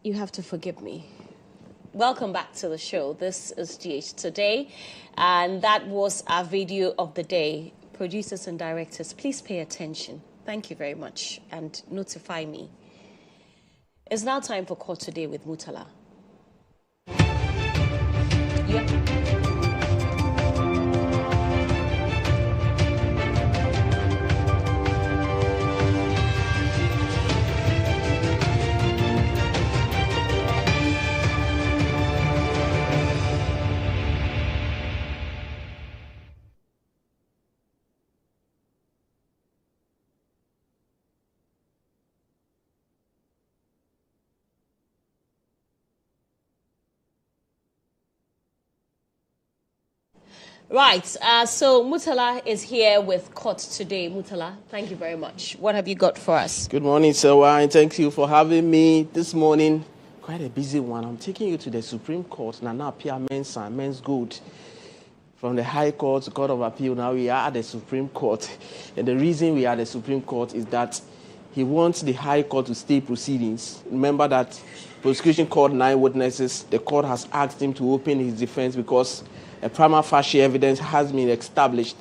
You have to forgive me. Welcome back to the show. This is GH Today, and that was our video of the day. Producers and directors, please pay attention. Thank you very much, and notify me. It's now time for Court Today with Murtala. Right, so Murtala is here with Court Today. Murtala, thank you very much. What have you got for us? Good morning, Serwaa, and thank you for having me this morning. Quite a busy one. I'm taking you to the Supreme Court, Nana Apia Mensah, Men's Good. From the High Court to Court of Appeal, now we are at the Supreme Court. And the reason we are at the Supreme Court is that he wants the High Court to stay proceedings. Remember that prosecution called 9 witnesses. The court has asked him to open his defense because a prima facie evidence has been established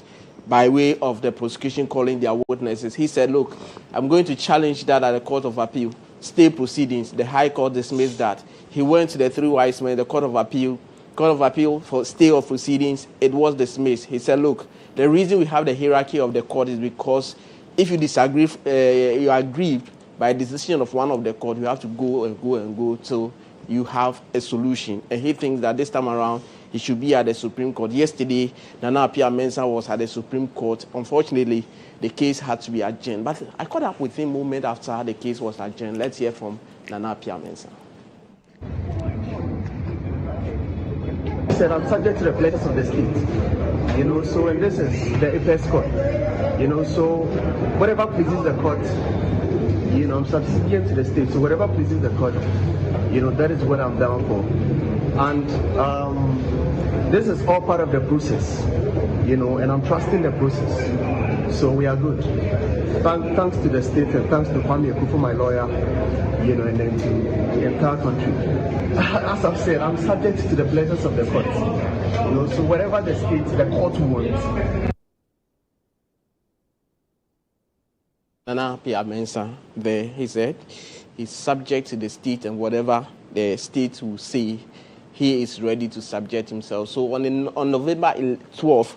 by way of the prosecution calling their witnesses. He said, look, I'm going to challenge that at the Court of Appeal. Stay proceedings. The High Court dismissed that. He went to the 3 wise men, the Court of Appeal for stay of proceedings. It was dismissed. He said, look, the reason we have the hierarchy of the court is because if you disagree, you are aggrieved by a decision of one of the court, you have to go till you have a solution. And he thinks that this time around, he should be at the Supreme Court. Yesterday, Nana Apia Mensah was at the Supreme Court. Unfortunately, the case had to be adjourned. But I caught up with him a moment after the case was adjourned. Let's hear from Nana Apia Mensah. He said, I'm subject to the pleasures of the state. So and this is the apex court. So whatever pleases the court, I'm subservient to the state. So whatever pleases the court, that is what I'm down for. And this is all part of the process, and I'm trusting the process. So we are good. Thanks to the state and thanks to Kwame Ekufu, my lawyer, and then to the entire country. As I've said, I'm subject to the pleasures of the court. So whatever the state, the court wants. Nana Apia Mensah, there, he said, he's subject to the state, and whatever the state will say, he is ready to subject himself. So on November 12th,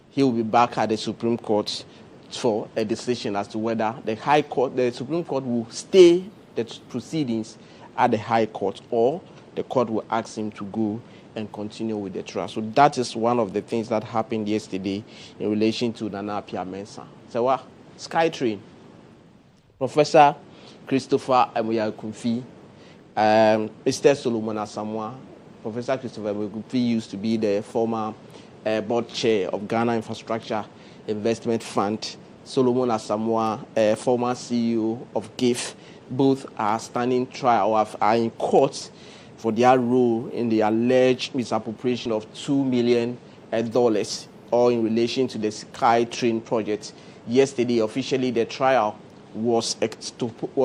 he will be back at the Supreme Court for a decision as to whether the Supreme Court will stay the proceedings at the High Court, or the court will ask him to go and continue with the trial. So that is one of the things that happened yesterday in relation to Nana Apia Mensah. So SkyTrain, Professor Christopher Amihere, Mr. Solomon Asamoah. Professor Christopher Amihere used to be the former board chair of Ghana Infrastructure Investment Fund. Solomon Asamoah, former CEO of GIF, both are standing trial, are in court for their role in the alleged misappropriation of $2 million, all in relation to the SkyTrain project. Yesterday, officially, the trial was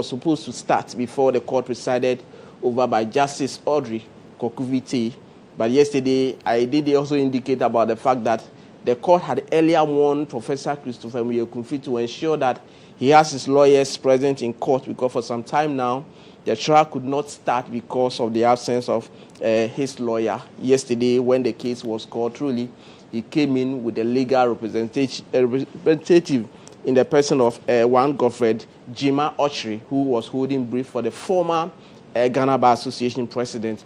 supposed to start before the court presided over by Justice Audrey Kokuvite. But yesterday, I did also indicate about the fact that the court had earlier warned Professor Christopher Amihere to ensure that he has his lawyers present in court, because for some time now, the trial could not start because of the absence of his lawyer. Yesterday, when the case was called, truly, he came in with a legal representative in the person of one Godfred Jima Ochri, who was holding brief for the former Ghana Bar Association president,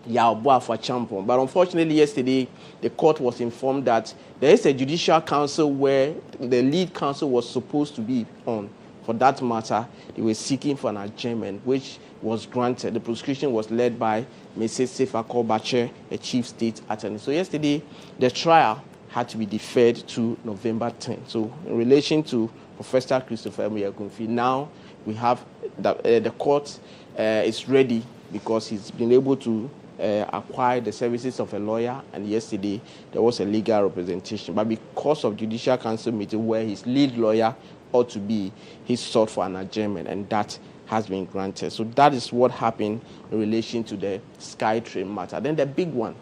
Yaoboa for Champon. But unfortunately, yesterday, the court was informed that there is a judicial council where the lead counsel was supposed to be on. For that matter, they were seeking for an adjournment, which was granted. The prosecution was led by Mrs. Sefa Kobache, a chief state attorney. So yesterday, the trial had to be deferred to November 10. So in relation to Professor Christopher Amihere, now we have the court is ready because he's been able to acquire the services of a lawyer, and yesterday there was a legal representation. But because of Judicial Council meeting where his lead lawyer ought to be, he sought for an adjournment, and that has been granted. So that is what happened in relation to the SkyTrain matter. Then the big one.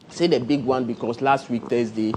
I say the big one because last week, Thursday,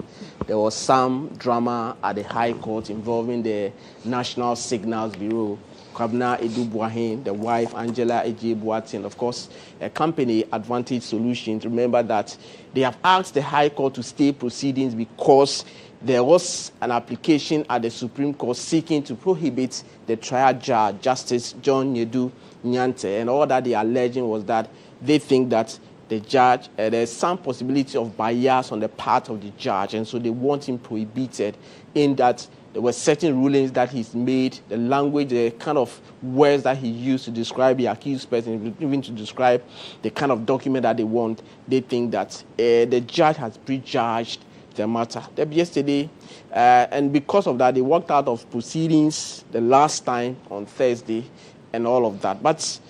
there was some drama at the High Court involving the National Signals Bureau, Kwabena Edu-Boahen, the wife, Angela Eje-Boatin, of course, a company, Advantage Solutions. Remember that they have asked the High Court to stay proceedings because there was an application at the Supreme Court seeking to prohibit the trial judge, Justice John Yedu Nyante, and all that they are alleging was that they think that the judge, there's some possibility of bias on the part of the judge, and so they want him prohibited in that there were certain rulings that he's made, the language, the kind of words that he used to describe the accused person, even to describe the kind of document that they want. They think that the judge has prejudged the matter. Yesterday, and because of that, they walked out of proceedings the last time on Thursday and all of that. But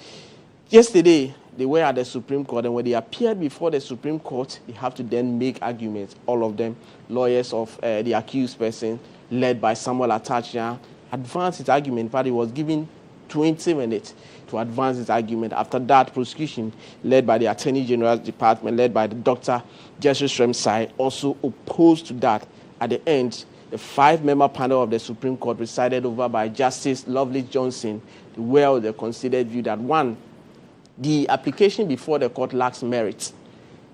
yesterday, they were at the Supreme Court, and when they appeared before the Supreme Court, they have to then make arguments, all of them, lawyers of the accused person, led by Samuel Atachia, advanced his argument, but he was given 20 minutes to advance his argument. After that, prosecution, led by the Attorney General's Department, led by the Dr. Jesus Remsai, also opposed to that. At the end, the 5-member panel of the Supreme Court, presided over by Justice Lovelace Johnson, they considered view that, one, the application before the court lacks merit.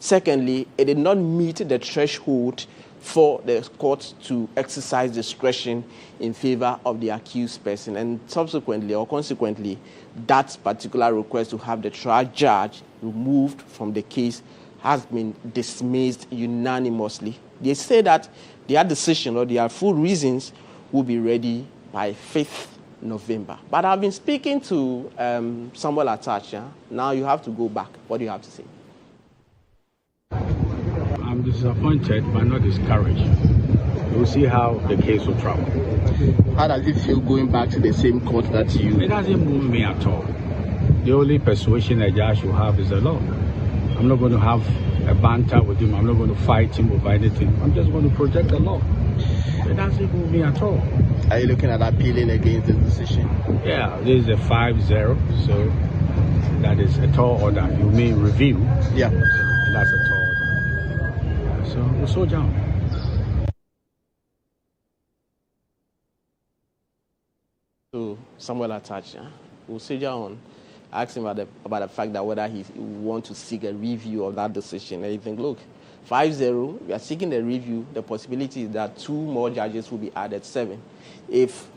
Secondly, it did not meet the threshold for the court to exercise discretion in favor of the accused person. And subsequently or consequently, that particular request to have the trial judge removed from the case has been dismissed unanimously. They say that their decision or their full reasons will be ready by 5th November. But I've been speaking to Samuel Atachia. Now you have to go back. What do you have to say? I'm disappointed but not discouraged. We'll see how the case will travel. How does it feel going back to the same court that you... It doesn't move me at all. The only persuasion a judge will have is the law. I'm not going to have a banter with him. I'm not going to fight him over anything. I'm just going to project the law. It doesn't move me at all. Are you looking at appealing against the decision? Yeah, this is a 5-0, so that is a tall order. You may review. Yeah. And that's a tall order. So we'll soldier on. So Samuel Atachia, we'll soldier on. Ask him about the fact that whether he want to seek a review of that decision. And you think, look, 5-0, we are seeking a review. The possibility is that 2 more judges will be added, 7. If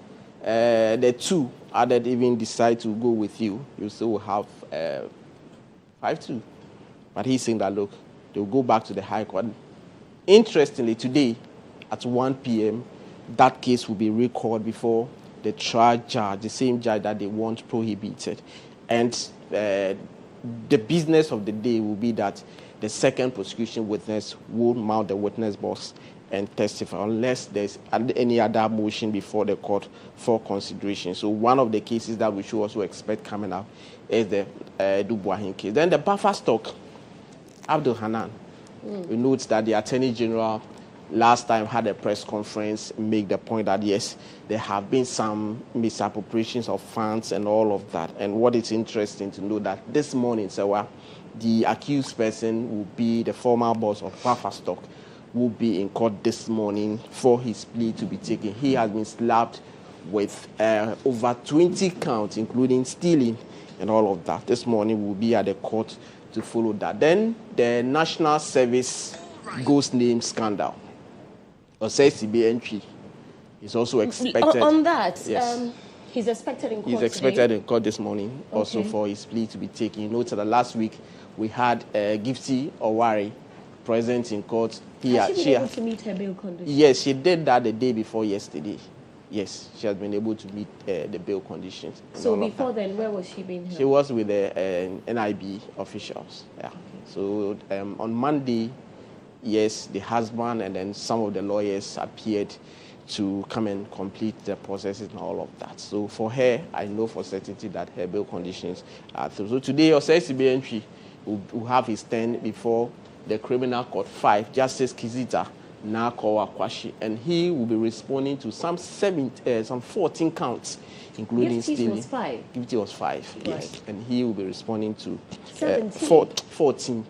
the 2 added even decide to go with you, you still will have 5-2. But he's saying that, look, they'll go back to the High Court. Interestingly, today at 1 p.m., that case will be recalled before the trial judge, the same judge that they want prohibited. And the business of the day will be that the second prosecution witness will mount the witness box and testify unless there's any other motion before the court for consideration. So one of the cases that we should also expect coming up is the Edu-Boahen case. Then the buffer stock, Abdul Hanan, we note that the Attorney General last time had a press conference, make the point that yes, there have been some misappropriations of funds and all of that. And what is interesting to know that this morning, Serwaa, the accused person will be the former boss of buffer stock, will be in court this morning for his plea to be taken. He has been slapped with over 20 counts, including stealing and all of that. This morning we'll be at the court to follow that. Then the National Service ghost name scandal. CB entry is also expected. On that, yes. He's expected in court He's expected today. in court this morning, also for his plea to be taken. You know that last week we had Gifty Owari present in court. Has she been able to meet her bail conditions? Yes, she did that the day before yesterday. Yes, she has been able to meet the bail conditions. So before then, where was she being held? She was with the NIB officials. Yeah. So on Monday, yes, the husband and then some of the lawyers appeared to come and complete the processes and all of that. So for her, I know for certainty that her bail conditions are through. So today, CB entry will have his turn before the criminal court 5, Justice Kizita Nako Akwashi, and he will be responding to some 14 counts, including stealing. Gifty was 5, right. Yes, and he will be responding to 14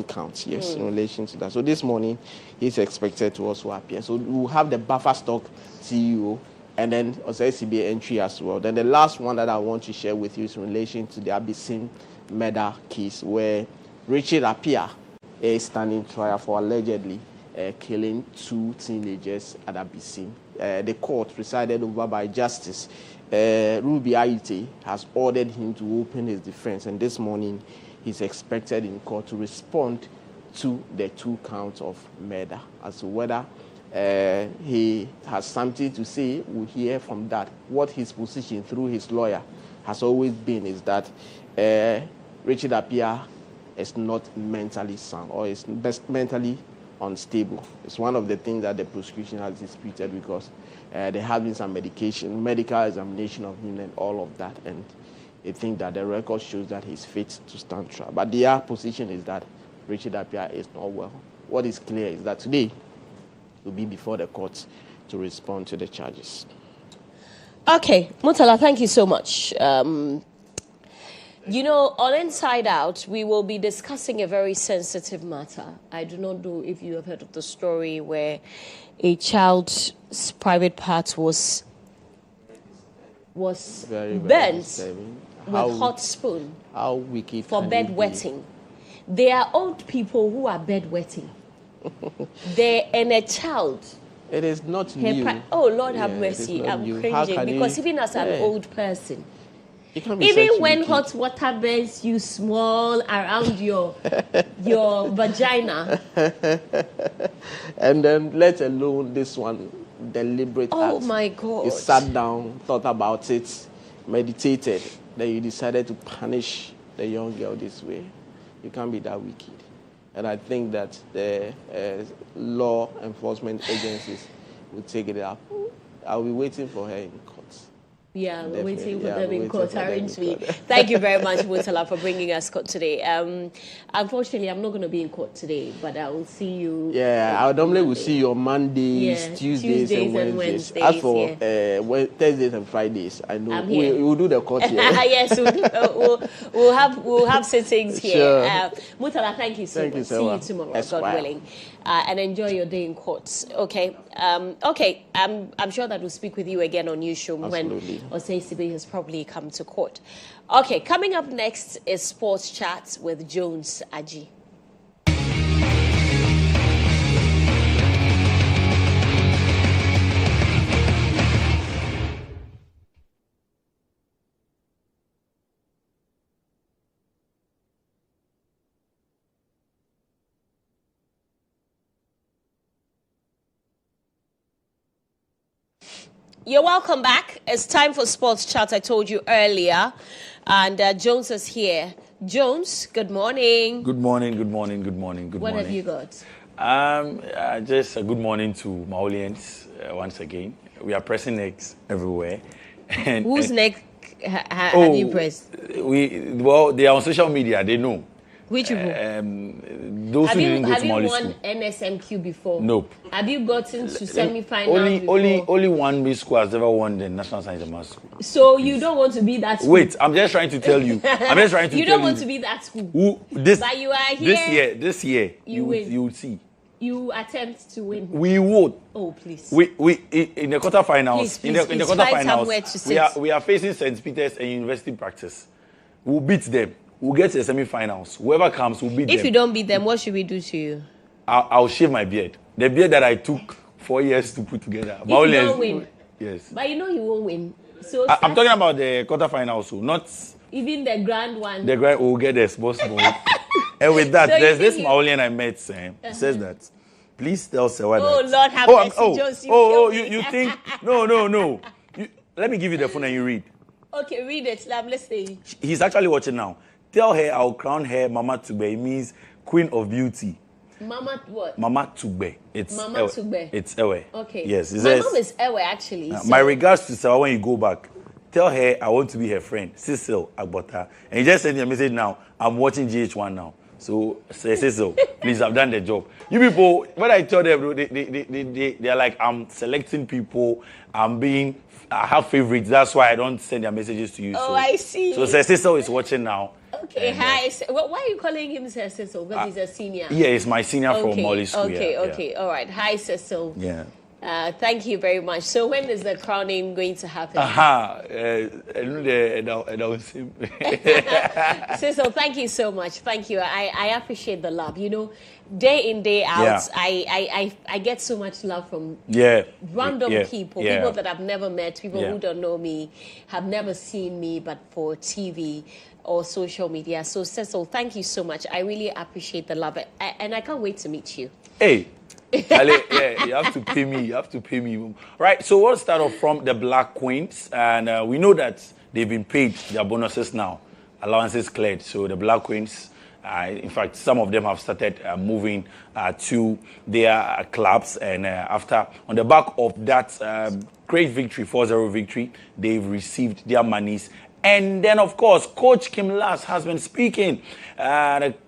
counts, yes, in relation to that. So this morning, he's expected to also appear. So we'll have the buffer stock CEO and then also SCBA entry as well. Then the last one that I want to share with you is in relation to the Abyssine murder case, where Richard Appiah is standing trial for allegedly killing 2 teenagers at Abyssine. The court, presided over by Justice Ruby Aite, has ordered him to open his defense, and this morning he's expected in court to respond to the 2 counts of murder. As to whether he has something to say, we'll hear from that. What his position through his lawyer has always been is that Richard Appiah is not mentally sound or is mentally unstable. It's one of the things that the prosecution has disputed, because there has been some medical examination of him and all of that, and they think that the record shows that he's fit to stand trial. But their position is that Richard Appiah is not well. What is clear is that today will be before the court to respond to the charges. Okay, Murtala, thank you so much. You know, on Inside Out, we will be discussing a very sensitive matter. I do not know if you have heard of the story where a child's private part was very, burnt disturbing. with hot spoon How wicked for can bed it be? wetting. There are old people who are bed wetting. And a child. It is not new. Oh, Lord have Yeah, mercy. it is not I'm new. How cringing can because you- even as an Yeah. old person, You can't be even such a when wicked- hot water burns you small around your vagina. And then let alone this one, deliberate Oh act. my God. You sat down, thought about it, meditated, then you decided to punish the young girl this way. You can't be that wicked. And I think that the law enforcement agencies will take it up. I'll be waiting for her in court. Yeah, we're Definitely. waiting for Yeah, them we're in waiting court. for them in Arrange me. court. Thank you very much, Murtala, for bringing us court today. Unfortunately, I'm not going to be in court today, but I will see you. Yeah, I normally will see you on Mondays, Yeah, Tuesdays and Wednesdays. As for Thursdays and Fridays, I know I'm here. we'll do the court here. Yes, we'll have sittings here. Sure. Murtala, thank you so Thank you, much. See Serwaa. you tomorrow, Esquire. God willing, and enjoy your day in court. Okay, okay. I'm sure that we'll speak with you again on your show Absolutely. when Osei has probably come to court. Okay, coming up next is Sports Chat with Jones Aji. You're welcome back. It's time for Sports Chat. I told you earlier. And Jones is here. Jones, good morning. Good morning, good morning, good morning, good morning. What have you got? Just a good morning to my audience once again. We are pressing necks everywhere. And, Whose neck have you pressed? They are on social media. They know. Which people? Those who didn't go Have to you Mali won school. NSMQ before? Nope. Have you gotten to semi-finals before? Only one Miss school has ever won the National Science and Maths School. So you don't want to be that school? Wait, I'm just trying to tell you. You don't want to be that school. But you are here. This year, You win. you will see. You attempt to win. We would. Oh, please. We in the quarterfinals. Please, in the please, find somewhere to quarterfinals, sit. we are facing St. Peter's and University Practice. We'll beat them. We'll get to the semi-finals. Whoever comes, will beat them. If you don't beat them, what should we do to you? I'll shave my beard. The beard that I took 4 years to put together. If you don't win. Yes. But you know you won't win. So I'm talking about the quarterfinals, so not even the grand one. the grand. We'll get the sports ball. And with that, So you there's think this you- Maulian I met. Says that. Please tell Serwaa Oh, that. Lord have mercy, Jones, you think? No. Let me give you the phone and you read. Okay, read it. I'm listening. He's actually watching now. Tell her I'll crown her Mama Tugbe. It means Queen of Beauty. Mama what? Mama Tugbe. It's Mama Ewe. Tugbe. It's Ewe. Okay. Yes. It My says, mom is Ewe, actually. so- my regards to Serwaa when you go back. Tell her I want to be her friend, Cecil Agbota. And he just sent me a message now. I'm watching GH1 now. So say so. Please, I've done the job. You people, when I tell them, they're like, I'm selecting people. I have favorites. That's why I don't send their messages to you. Oh, so, I see. So Cecil is watching now. Okay, hi. Why are you calling him Cecil? Because he's a senior. Yeah, he's my senior from Molly School. Okay. All right. Hi, Cecil. Yeah. Thank you very much. So when is the crowning going to happen? Cecil, thank you so much. Thank you. I appreciate the love. You know, day in, day out, I get so much love from random people that I've never met, people who don't know me, have never seen me, but for TV or social media. So Cecil, thank you so much. I really appreciate the love. And I can't wait to meet you. Hey. Yeah, you have to pay me. You have to pay me. Right, so we'll start off from the Black Queens. And we know that they've been paid their bonuses now. Allowances cleared. So the Black Queens, in fact, some of them have started moving to their clubs. And on the back of that great victory, 4-0 victory, they've received their monies. And then, of course, Coach Kim Lass has been speaking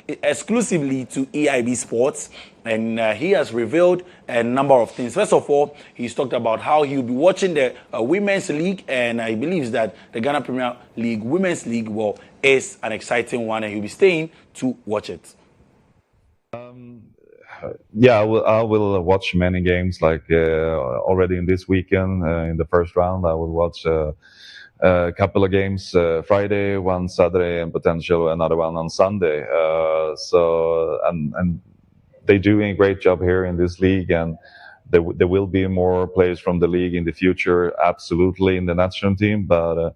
exclusively to EIB Sports. And he has revealed a number of things. First of all, he's talked about how he'll be watching the Women's League. And he believes that the Ghana Premier League Women's League is an exciting one. And he'll be staying to watch it. Yeah, I will watch many games. Like already in this weekend, in the first round, I will watch a couple of games Friday, one Saturday, and potentially another one on Sunday. And they're doing a great job here in this league, and there will be more players from the league in the future, absolutely, in the national team. But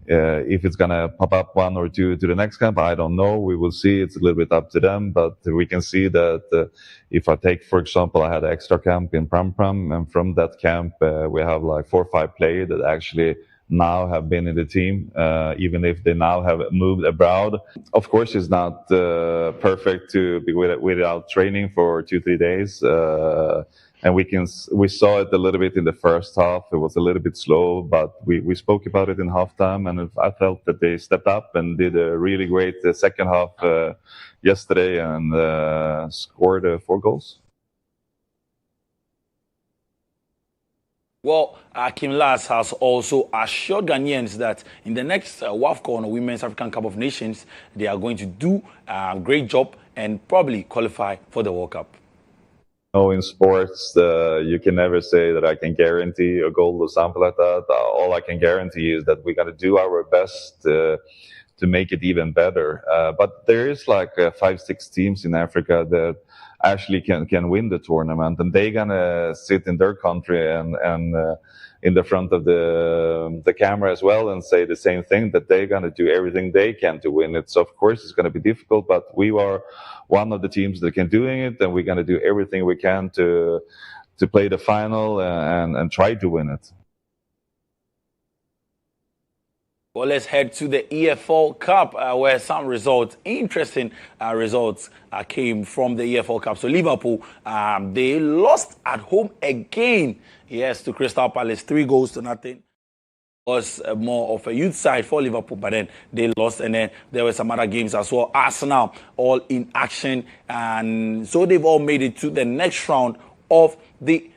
if it's gonna pop up one or two to the next camp, I don't know. We will see. It's a little bit up to them, but we can see that if I take, for example, I had an extra camp in Pram, and from that camp we have like 4 or 5 players that actually now have been in the team, even if they now have moved abroad. Of course, it's not perfect to be without training for 2-3 days. And we saw it a little bit in the first half. It was a little bit slow, but we spoke about it in halftime, and I felt that they stepped up and did a really great second half yesterday and scored 4 goals. Well, Kim Lass has also assured Ghanaians that in the next WAFCON, Women's African Cup of Nations, they are going to do a great job and probably qualify for the World Cup. In sports, you can never say that I can guarantee a goal or something like that. All I can guarantee is that we're going to do our best to make it even better. But there is like 5-6 teams in Africa that actually can win the tournament, and they're gonna sit in their country and in the front of the camera as well and say the same thing, that they're gonna do everything they can to win it. So of course it's gonna be difficult, but we are one of the teams that can doing it, and we're gonna do everything we can to play the final and try to win it. Well, let's head to the EFL Cup, where some results, interesting results, came from the EFL Cup. So Liverpool, they lost at home again. Yes, to Crystal Palace, 3-0. Was more of a youth side for Liverpool, but then they lost, and then there were some other games as well. Arsenal all in action, and so they've all made it to the next round of the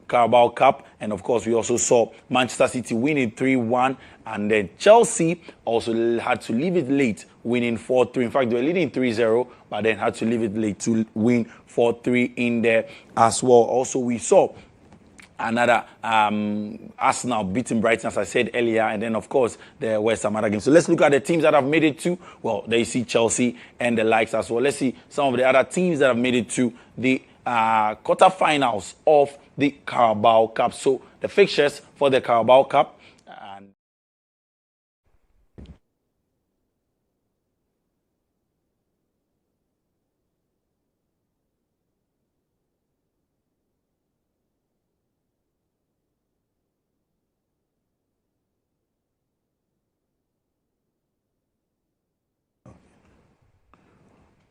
Carabao Cup. And of course, we also saw Manchester City winning 3-1, and then Chelsea also had to leave it late, winning 4-3. In fact, they were leading 3-0, but then had to leave it late to win 4-3 in there as well. Also, we saw another Arsenal beating Brighton, as I said earlier, and then of course there were some other games. So let's look at the teams that have made it to, well, there you see Chelsea and the likes as well. Let's see some of the other teams that have made it to the quarterfinals of the Carabao Cup. So the fixtures for the Carabao Cup.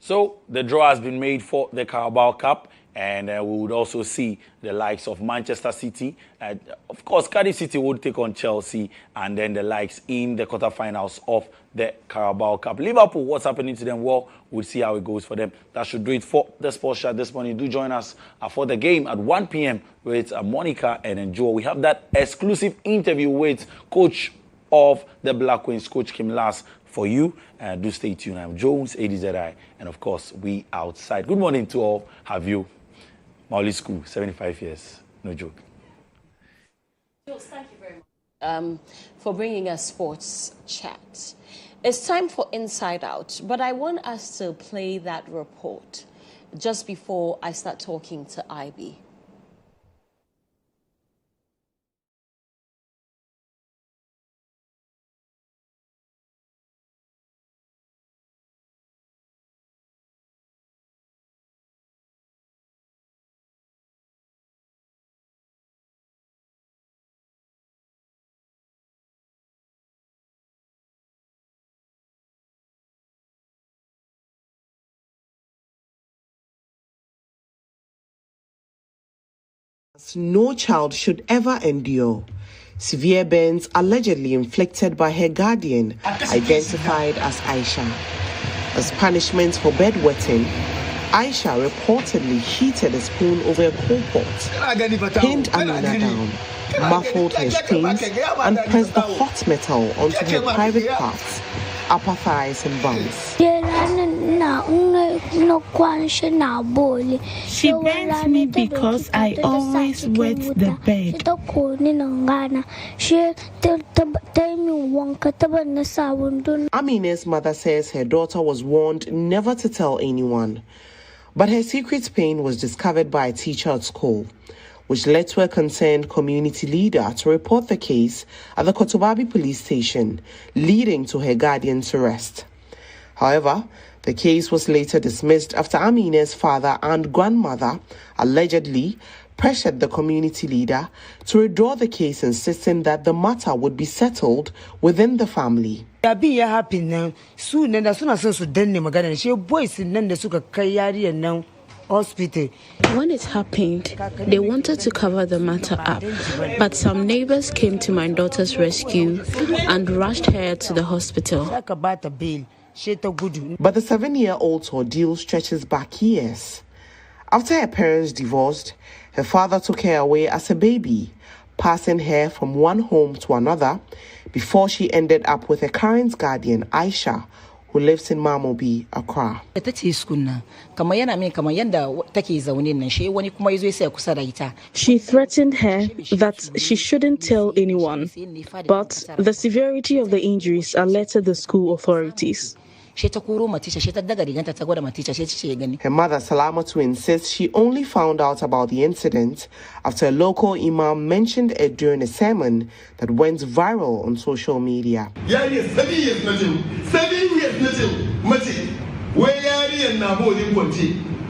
So the draw has been made for the Carabao Cup. And we would also see the likes of Manchester City. Of course, Cardiff City would take on Chelsea, and then the likes in the quarterfinals of the Carabao Cup. Liverpool, what's happening to them? Well, we'll see how it goes for them. That should do it for the Sports Chat this morning. Do join us for the game at 1 p.m. with Monica and Joe. We have that exclusive interview with coach of the Black Queens, Coach Kim Lass, for you. Do stay tuned. I'm Jones, ADZI, and of course, we outside. Good morning to all. Have you? Mauli School, 75 years. No joke. Jules, thank you very much for bringing us Sports Chat. It's time for Inside Out, but I want us to play that report just before I start talking to IB. No child should ever endure. Severe burns allegedly inflicted by her guardian, identified as Aisha. As punishment for bedwetting, Aisha reportedly heated a spoon over a coal pot, pinned Amina down, muffled her screams, and pressed the hot metal onto her private parts, upper thighs and buns. She bent me because I always wet the bed. Amine's mother says her daughter was warned never to tell anyone, but her secret pain was discovered by a teacher at school, which led to a concerned community leader to report the case at the Kotobabi police station, leading to her guardian's arrest. However, the case was later dismissed after Amine's father and grandmother allegedly pressured the community leader to withdraw the case, insisting that the matter would be settled within the family. When it happened, they wanted to cover the matter up, but some neighbors came to my daughter's rescue and rushed her to the hospital. But the 7-year-old's ordeal stretches back years. After her parents divorced, her father took her away as a baby, passing her from one home to another before she ended up with her current guardian, Aisha, who lives in Mamobi, Accra. She threatened her that she shouldn't tell anyone, but the severity of the injuries alerted the school authorities. Her mother, Salamatu, insists she only found out about the incident after a local imam mentioned it during a sermon that went viral on social media.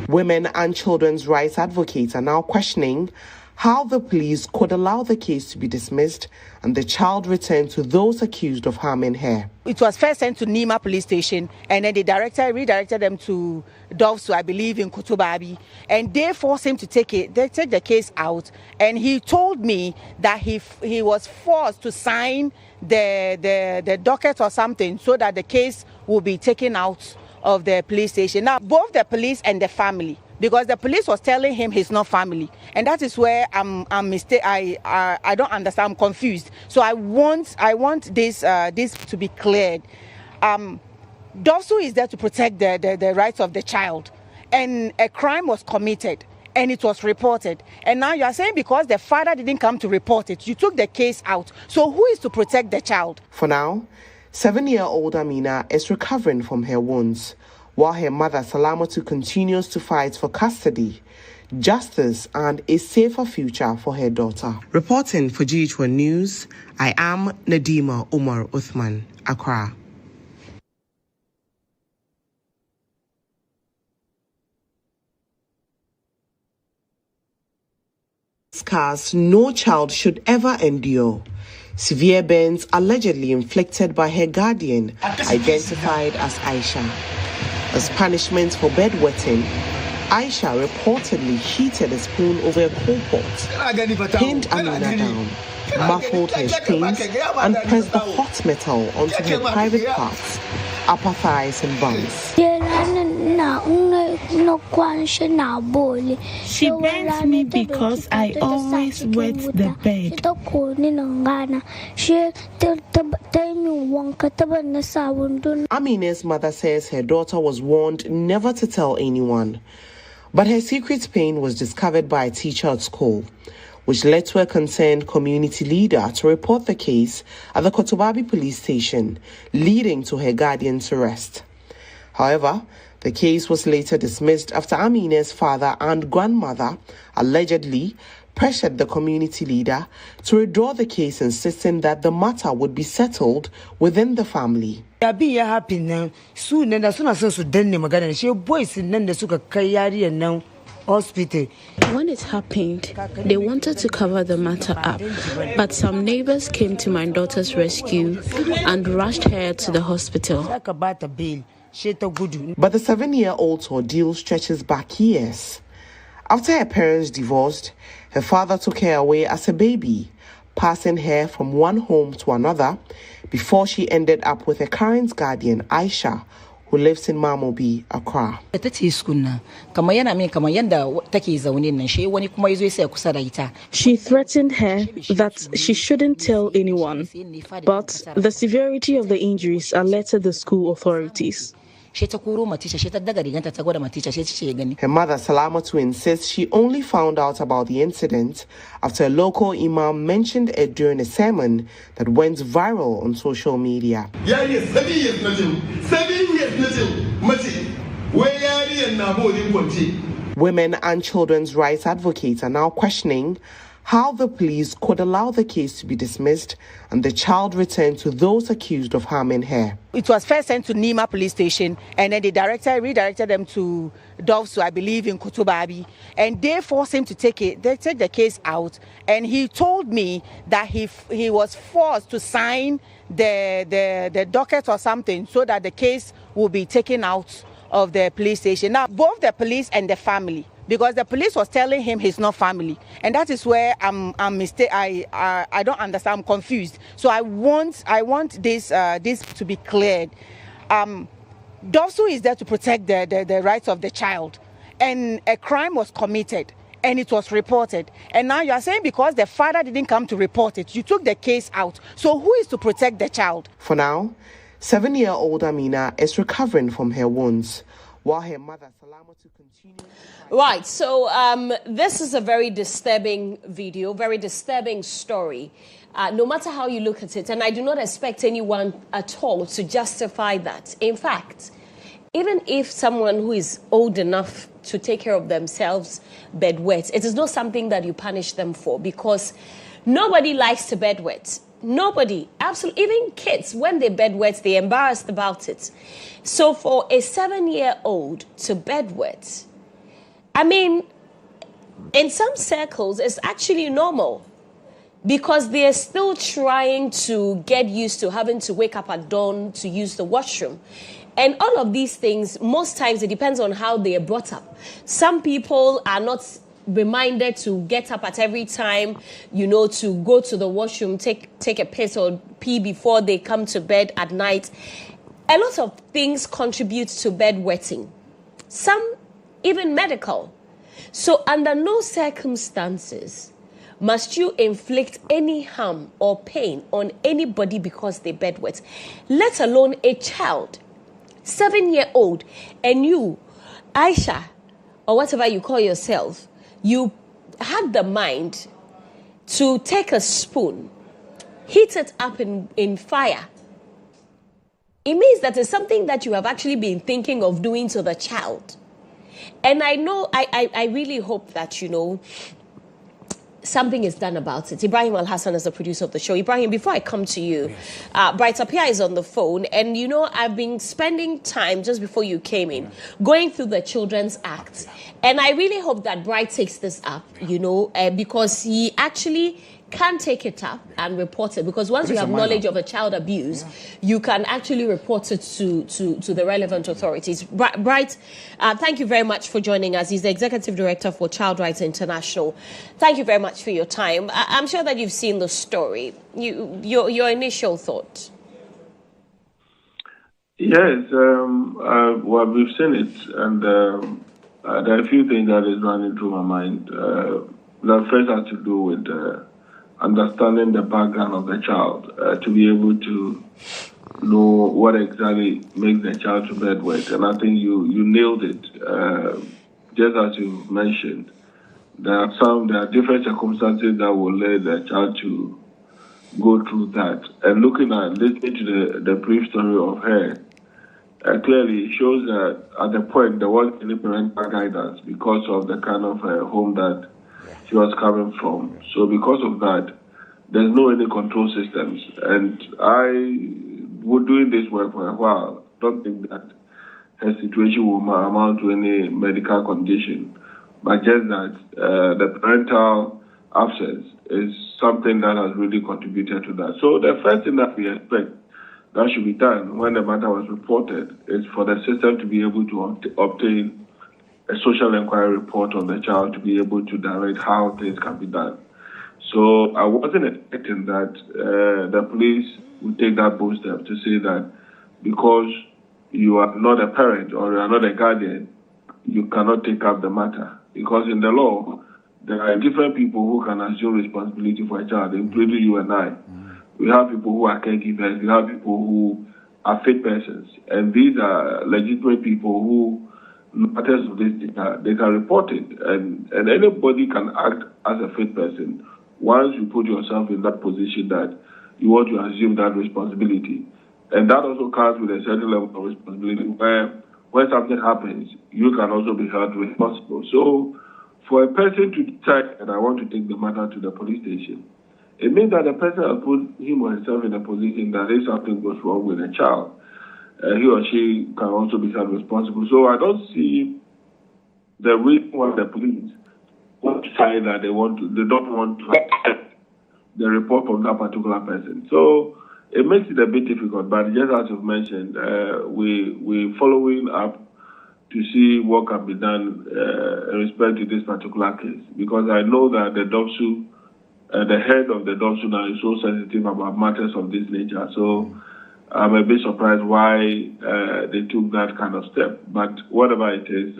Women and children's rights advocates are now questioning how the police could allow the case to be dismissed and the child returned to those accused of harming her. It was first sent to Nima police station, and then they redirected them to Dovsu, I believe, in Kotobabi, and they forced him to take the case out. And he told me that he was forced to sign the docket or something so that the case will be taken out of the police station. Now, both the police and the family, because the police was telling him he's not family, and that is where I'm I don't understand. I'm confused. So I want this to be cleared. Dovsu is there to protect the rights of the child, and a crime was committed, and it was reported. And now you are saying because the father didn't come to report it, you took the case out. So who is to protect the child? For now, 7-year-old Amina is recovering from her wounds, while her mother Salamatu continues to fight for custody, justice, and a safer future for her daughter. Reporting for GHOne News, I am Nadima Umar Uthman, Accra. Scars no child should ever endure. Severe burns allegedly inflicted by her guardian, identified as Aisha. As punishment for bedwetting, Aisha reportedly heated a spoon over a coal pot, pinned Amina down, muffled her screams, and pressed the hot metal onto her private parts, upper thighs and buns. She bangs me because I always wet the bed. Amine's mother says her daughter was warned never to tell anyone, but her secret pain was discovered by a teacher at school, which led to a concerned community leader to report the case at the Kotobabi police station, leading to her guardian's arrest. However, the case was later dismissed after Amine's father and grandmother allegedly pressured the community leader to withdraw the case, insisting that the matter would be settled within the family. Hospital. When it happened, they wanted to cover the matter up, but some neighbors came to my daughter's rescue and rushed her to the hospital. But the 7-year-old's ordeal stretches back years. After her parents divorced, her father took her away as a baby, passing her from one home to another before she ended up with her current guardian, Aisha, who lives in Mamobi, Accra. She threatened her that she shouldn't tell anyone, but the severity of the injuries alerted the school authorities. Her mother, Salamatu, insists she only found out about the incident after a local imam mentioned it during a sermon that went viral on social media. Women and children's rights advocates are now questioning how the police could allow the case to be dismissed and the child returned to those accused of harming her. It was first sent to Nima police station, and then the redirected them to Dovsu, I believe, in Kotobabi, and they forced him to take the case out. And he told me that he was forced to sign the docket or something so that the case will be taken out of the police station. Now, both the police and the family, because the police was telling him he's not family, and that is where I'm I don't understand. I'm confused. So I want this to be cleared. Dovsu is there to protect the rights of the child, and a crime was committed and it was reported. And now you are saying because the father didn't come to report it, you took the case out. So who is to protect the child? For now, 7-year-old Amina is recovering from her wounds, while her mother, Salamatu, continues. Right, so this is a very disturbing video, very disturbing story, no matter how you look at it. And I do not expect anyone at all to justify that. In fact, even if someone who is old enough to take care of themselves bedwets, it is not something that you punish them for, because nobody likes to bedwet. Nobody, absolutely, even kids, when they bedwet, they're embarrassed about it. So for a 7-year-old to bedwet, I mean, in some circles, it's actually normal, because they're still trying to get used to having to wake up at dawn to use the washroom. And all of these things, most times it depends on how they are brought up. Some people are not reminded to get up at every time, to go to the washroom, take a piss or pee before they come to bed at night. A lot of things contribute to bedwetting. Some even medical. So under no circumstances must you inflict any harm or pain on anybody because they bedwet, let alone a child, 7-year-old, and you, Aisha, or whatever you call yourself, you had the mind to take a spoon, heat it up in fire. It means that it's something that you have actually been thinking of doing to the child. And I know, I really hope that, something is done about it. Ibrahim Al-Hassan is the producer of the show. Ibrahim, before I come to you, Bright Apia is on the phone. And, I've been spending time just before you came in, going through the Children's Act. And I really hope that Bright takes this up, because he actually can take it up and report it, because once you have knowledge of a child abuse, you can actually report it to the relevant authorities. Bright, thank you very much for joining us. He's the Executive Director for Child Rights International. Thank you very much for your time. I'm sure that you've seen the story. Your initial thought. Yes, well, we've seen it, and there are a few things that is running through my mind. The first has to do with understanding the background of the child, to be able to know what exactly makes the child to bedwet. And I think you nailed it. Just as you mentioned, there are different circumstances that will lead the child to go through that. And listening to the brief story of her, clearly shows that at the point there wasn't any parental guidance because of the kind of home that she was coming from. So because of that, there's no any control systems. And I was doing this work for a while. Don't think that her situation will amount to any medical condition, but just that the parental absence is something that has really contributed to that. So the first thing that we expect that should be done when the matter was reported is for the system to be able to obtain a social inquiry report on the child to be able to direct how things can be done. So I wasn't expecting that the police would take that bold step to say that because you are not a parent or you are not a guardian, you cannot take up the matter. Because in the law, there are different people who can assume responsibility for a child, including you and I. We have people who are caregivers. We have people who are fit persons. And these are legitimate people who, matters of this data, they can report it. And anybody can act as a fit person once you put yourself in that position that you want to assume that responsibility. And that also comes with a certain level of responsibility where when something happens, you can also be held responsible. So for a person to decide that I want to take the matter to the police station, it means that the person has put him or herself in a position that if something goes wrong with a child, he or she can also be held responsible. So I don't see the reason why the police want to say that they don't want to accept the report from that particular person. So it makes it a bit difficult. But just as you've mentioned, we're following up to see what can be done in respect to this particular case, because I know that the DOPSU, the head of the DOPSU now is so sensitive about matters of this nature. So I'm a bit surprised why they took that kind of step. But whatever it is,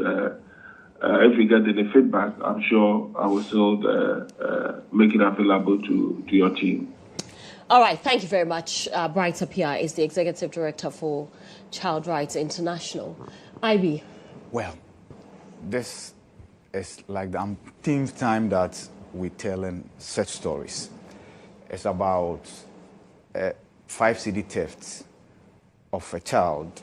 if we get any feedback, I'm sure I will still make it available to your team. All right, thank you very much. Bright Appiah is the Executive Director for Child Rights International. IB. Well, this is like the umpteenth time that we're telling such stories. It's about 5 cedi thefts of a child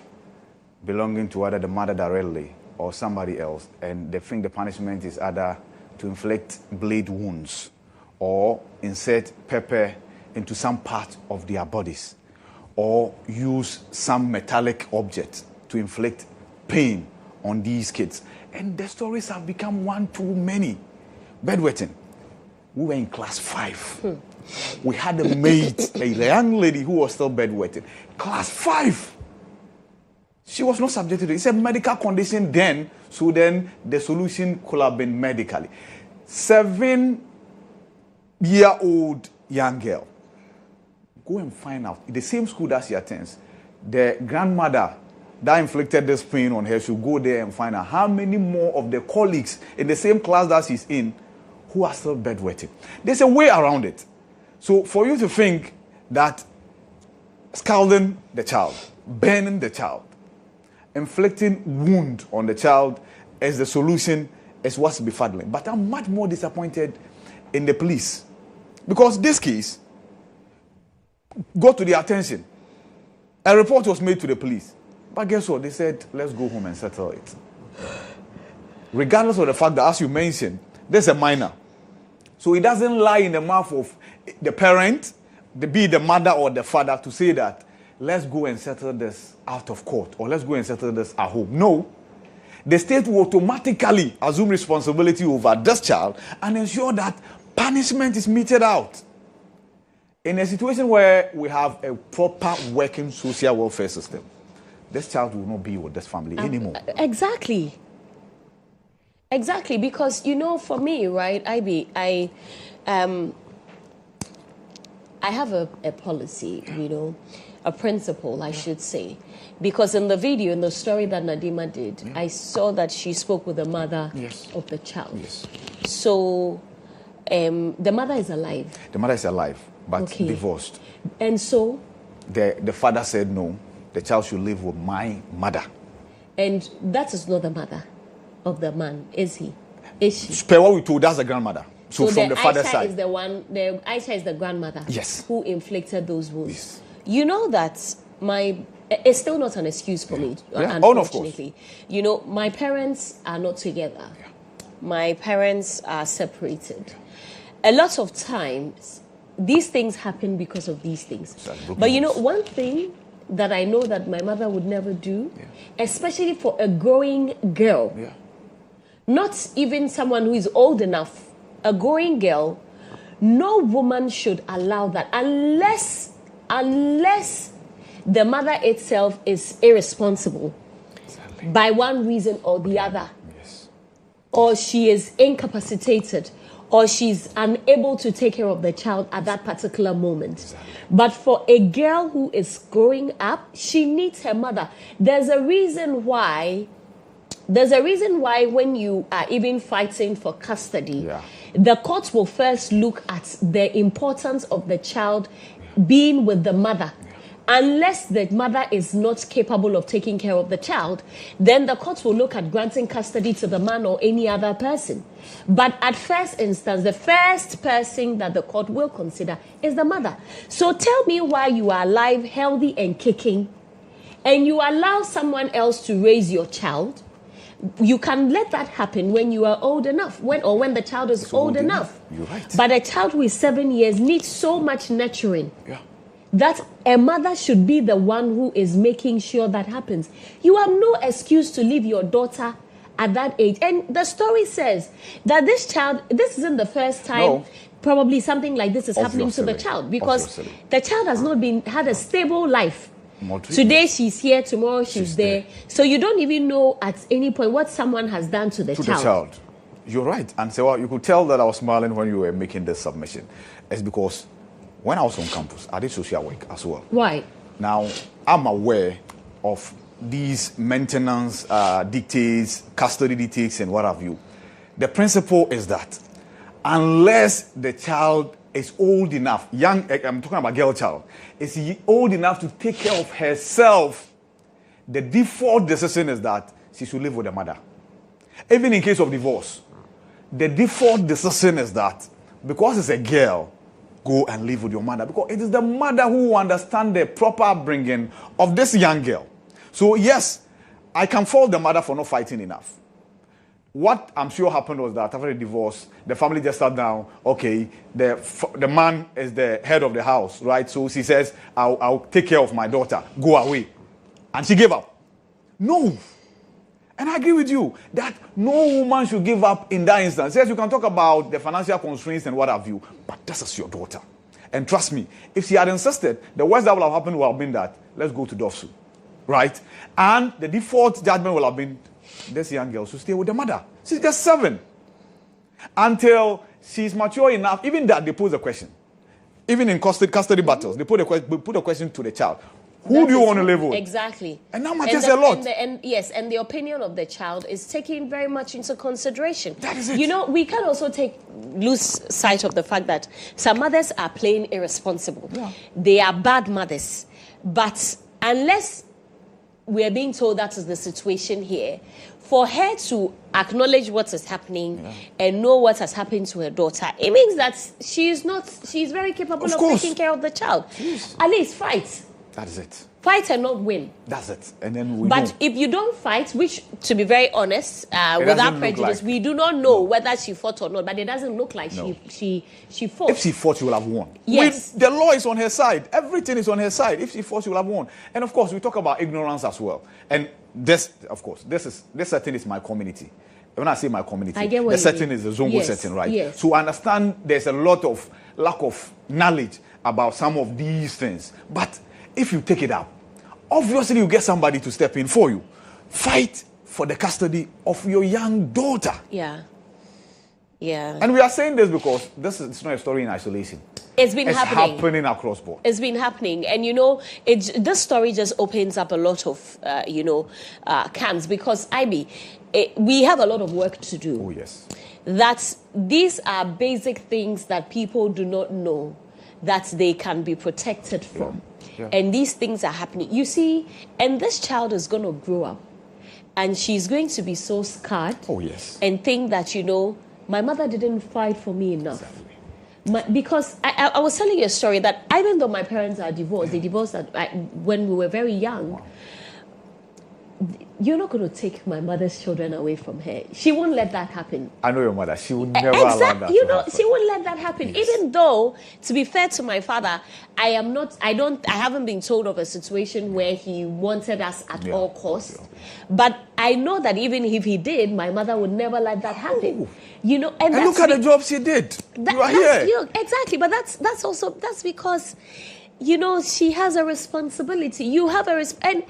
belonging to either the mother directly or somebody else, and they think the punishment is either to inflict blade wounds or insert pepper into some part of their bodies or use some metallic object to inflict pain on these kids. And the stories have become one too many. Bedwetting. We were in class 5. We had a maid, a young lady who was still bedwetting. Class 5. She was not subjected to it. It's a medical condition then, so then the solution could have been medically. 7-year-old young girl. Go and find out. In the same school that she attends, the grandmother that inflicted this pain on her should go there and find out how many more of the colleagues in the same class that she's in who are still bedwetting. There's a way around it. So for you to think that scalding the child, burning the child, inflicting wound on the child as the solution is what's befuddling. But I'm much more disappointed in the police, because this case got to their attention. A report was made to the police. But guess what? They said, let's go home and settle it. Regardless of the fact that, as you mentioned, there's a minor. So it doesn't lie in the mouth of the parent, be the mother or the father, to say that, let's go and settle this out of court, or let's go and settle this at home. No. The state will automatically assume responsibility over this child and ensure that punishment is meted out. In a situation where we have a proper working social welfare system, this child will not be with this family anymore. Exactly. Exactly, because, you know, for me, right, I have a policy, you know, a principle, I should say. Because in the video, in the story that Nadima did, I saw that she spoke with the mother of the child. Yes. So, the mother is alive. The mother is alive, but divorced. And so? The father said, no, the child should live with my mother. And that is not the mother of the man, is he? Is she? Per what we told, that's the grandmother. So from the father's Aisha side. Is Aisha is the grandmother. Yes. Who inflicted those wounds. Yes. You know that it's still not an excuse for me, unfortunately. Oh, no, of course. You know, my parents are not together. Yeah. My parents are separated. A lot of times, these things happen because of these things. But you know, one thing that I know that my mother would never do, especially for a growing girl, not even someone who is old enough, a growing girl, no woman should allow that unless the mother itself is irresponsible by one reason or the other, or she is incapacitated, or she's unable to take care of the child at that particular moment. But for a girl who is growing up, she needs her mother. There's a reason why when you are even fighting for custody, the court will first look at the importance of the child being with the mother. Unless the mother is not capable of taking care of the child, then the court will look at granting custody to the man or any other person. But at first instance, the first person that the court will consider is the mother. So tell me why you are alive, healthy and kicking, and you allow someone else to raise your child. You can let that happen when you are old enough, when the child is old enough. You're right. But a child who is 7 years needs so much nurturing. That a mother should be the one who is making sure that happens. You have no excuse to leave your daughter at that age. And the story says that this isn't the first time probably something like this is happening to the child, because the child has not had a stable life. Today she's here, tomorrow she's there. So you don't even know at any point what someone has done to the child. You're right. And so you could tell that I was smiling when you were making this submission. It's because when I was on campus, I did social work as well. Right. Now, I'm aware of these maintenance dictates, custody dictates, and what have you. The principle is that unless the child is old enough, I'm talking about girl child, is old enough to take care of herself, the default decision is that she should live with the mother. Even in case of divorce, the default decision is that because it's a girl, go and live with your mother, because it is the mother who understands the proper upbringing of this young girl. So yes, I can fault the mother for not fighting enough. What I'm sure happened was that after the divorce, the family just sat down. Okay, the man is the head of the house, right? So she says, I'll take care of my daughter. Go away. And she gave up. No. And I agree with you that no woman should give up in that instance. Yes, you can talk about the financial constraints and what have you, but this is your daughter. And trust me, if she had insisted, the worst that would have happened would have been that, let's go to Dofsu, right? And the default judgment will have been, this young girl should stay with the mother. She's just 7. Until she's mature enough, even that they pose a question. Even in custody battles, they put a question to the child. Who do you want to live with? Exactly. And that matters a lot. And the opinion of the child is taken very much into consideration. That is it. You know, we can also lose sight of the fact that some mothers are plain irresponsible. Yeah. They are bad mothers. But unless we are being told that is the situation here, for her to acknowledge what is happening and know what has happened to her daughter, it means that she's very capable of taking care of the child. At least fight. That is it. Fight and not win. That's it. And then But if you don't fight, which, to be very honest, without prejudice, we do not know whether she fought or not, but it doesn't look like she fought. If she fought, she will have won. Yes. The law is on her side. Everything is on her side. If she fought, she will have won. And of course, we talk about ignorance as well. And this, of course, this certain is my community. when I say my community, I get what the you setting mean. is the Zongo Yes, setting, right? yes. So I understand there's a lot of lack of knowledge about some of these things. But if you take it up, obviously you get somebody to step in for you. Fight for the custody of your young daughter. Yeah. Yeah. And we are saying this because it's not a story in isolation. It's happening across board. It's been happening. And, this story just opens up a lot of, cans because, we have a lot of work to do. Oh, yes. These are basic things that people do not know that they can be protected from. Yeah. And these things are happening. You see, and this child is going to grow up and she's going to be so scarred. Oh, yes. And think that, my mother didn't fight for me enough. Exactly. Because I was telling you a story that even though my parents are divorced, they divorced when we were very young. Wow. You're not going to take my mother's children away from her. She won't let that happen. I know your mother. She would never allow that to happen. She won't let that happen. Yes. Even though, to be fair to my father, I haven't been told of a situation where he wanted us at all costs. Yeah. But I know that even if he did, my mother would never let that happen. And look at the job she did. You are here. Exactly. But that's because, she has a responsibility. You have and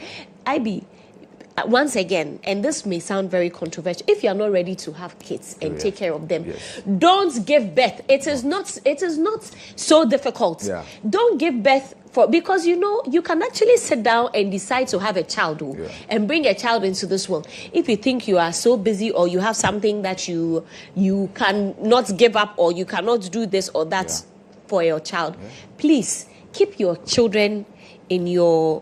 once again, and this may sound very controversial, if you are not ready to have kids and take care of them, don't give birth. It is not so difficult. Yeah. Don't give birth because you can actually sit down and decide to have a child and bring a child into this world. If you think you are so busy or you have something that you cannot give up or you cannot do this or that for your child, please keep your children in your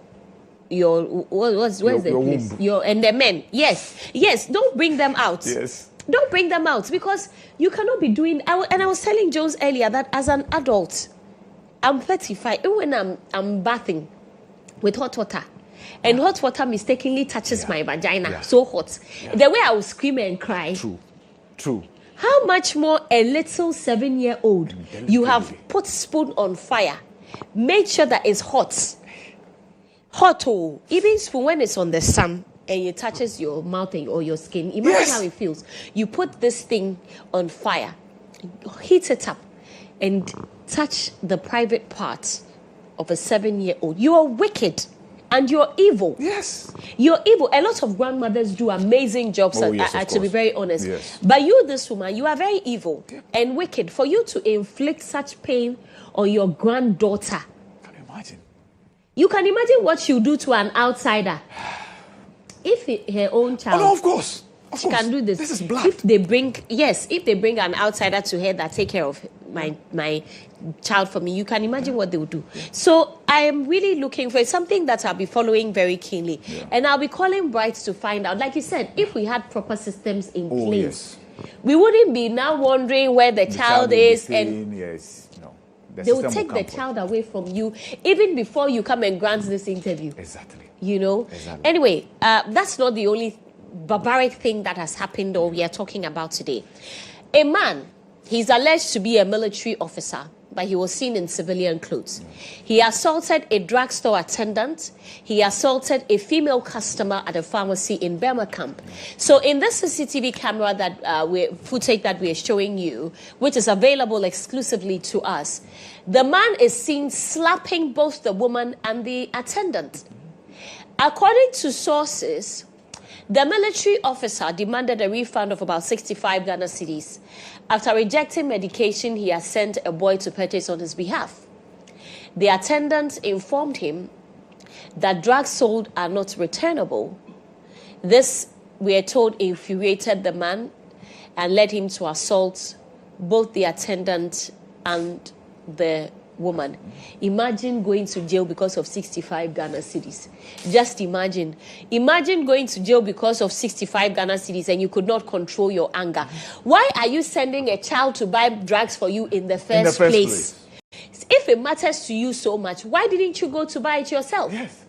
where's the place? And the men. Yes. Don't bring them out. Yes. Don't bring them out because you cannot be doing. I was telling Jones earlier that as an adult, I'm 35. Even when I'm bathing with hot water, and hot water mistakenly touches my vagina, so hot. The way I will scream and cry. True. How much more a little 7-year-old you have put spoon on fire, made sure that it's hot. Even spoon when it's on the sun and it touches your mouth or your skin, imagine how it feels. You put this thing on fire, heat it up, and touch the private parts of a 7-year-old. You are wicked and you're evil. Yes. You're evil. A lot of grandmothers do amazing jobs, to be very honest. Yes. But you, this woman, you are very evil and wicked. For you to inflict such pain on your granddaughter. Can you imagine? You can imagine what she'll do to an outsider. If her own child... Oh, no, of course. She can do this. This is blood. If they bring an outsider to her that take care of my child for me, you can imagine what they will do. Yeah. So I am really looking for something that I'll be following very keenly. Yeah. And I'll be calling Bright to find out. Like you said, if we had proper systems in place, we wouldn't be now wondering where the child is. They will take the child away from you even before you come and grant this interview. Exactly. Exactly. Anyway, that's not the only barbaric thing that has happened or we are talking about today. A man, he's alleged to be a military officer, but he was seen in civilian clothes. He assaulted a drugstore attendant. He assaulted a female customer at a pharmacy in Birmingham. So in this CCTV camera footage that we are showing you, which is available exclusively to us, the man is seen slapping both the woman and the attendant. According to sources, the military officer demanded a refund of about 65 Ghana cedis. After rejecting medication he has sent a boy to purchase on his behalf. The attendant informed him that drugs sold are not returnable. This, we are told, infuriated the man and led him to assault both the attendant and the woman. Imagine going to jail because of 65 Ghana cedis. Just imagine. Imagine going to jail because of 65 Ghana cedis and you could not control your anger. Why are you sending a child to buy drugs for you in the first place? If it matters to you so much, why didn't you go to buy it yourself? Yes.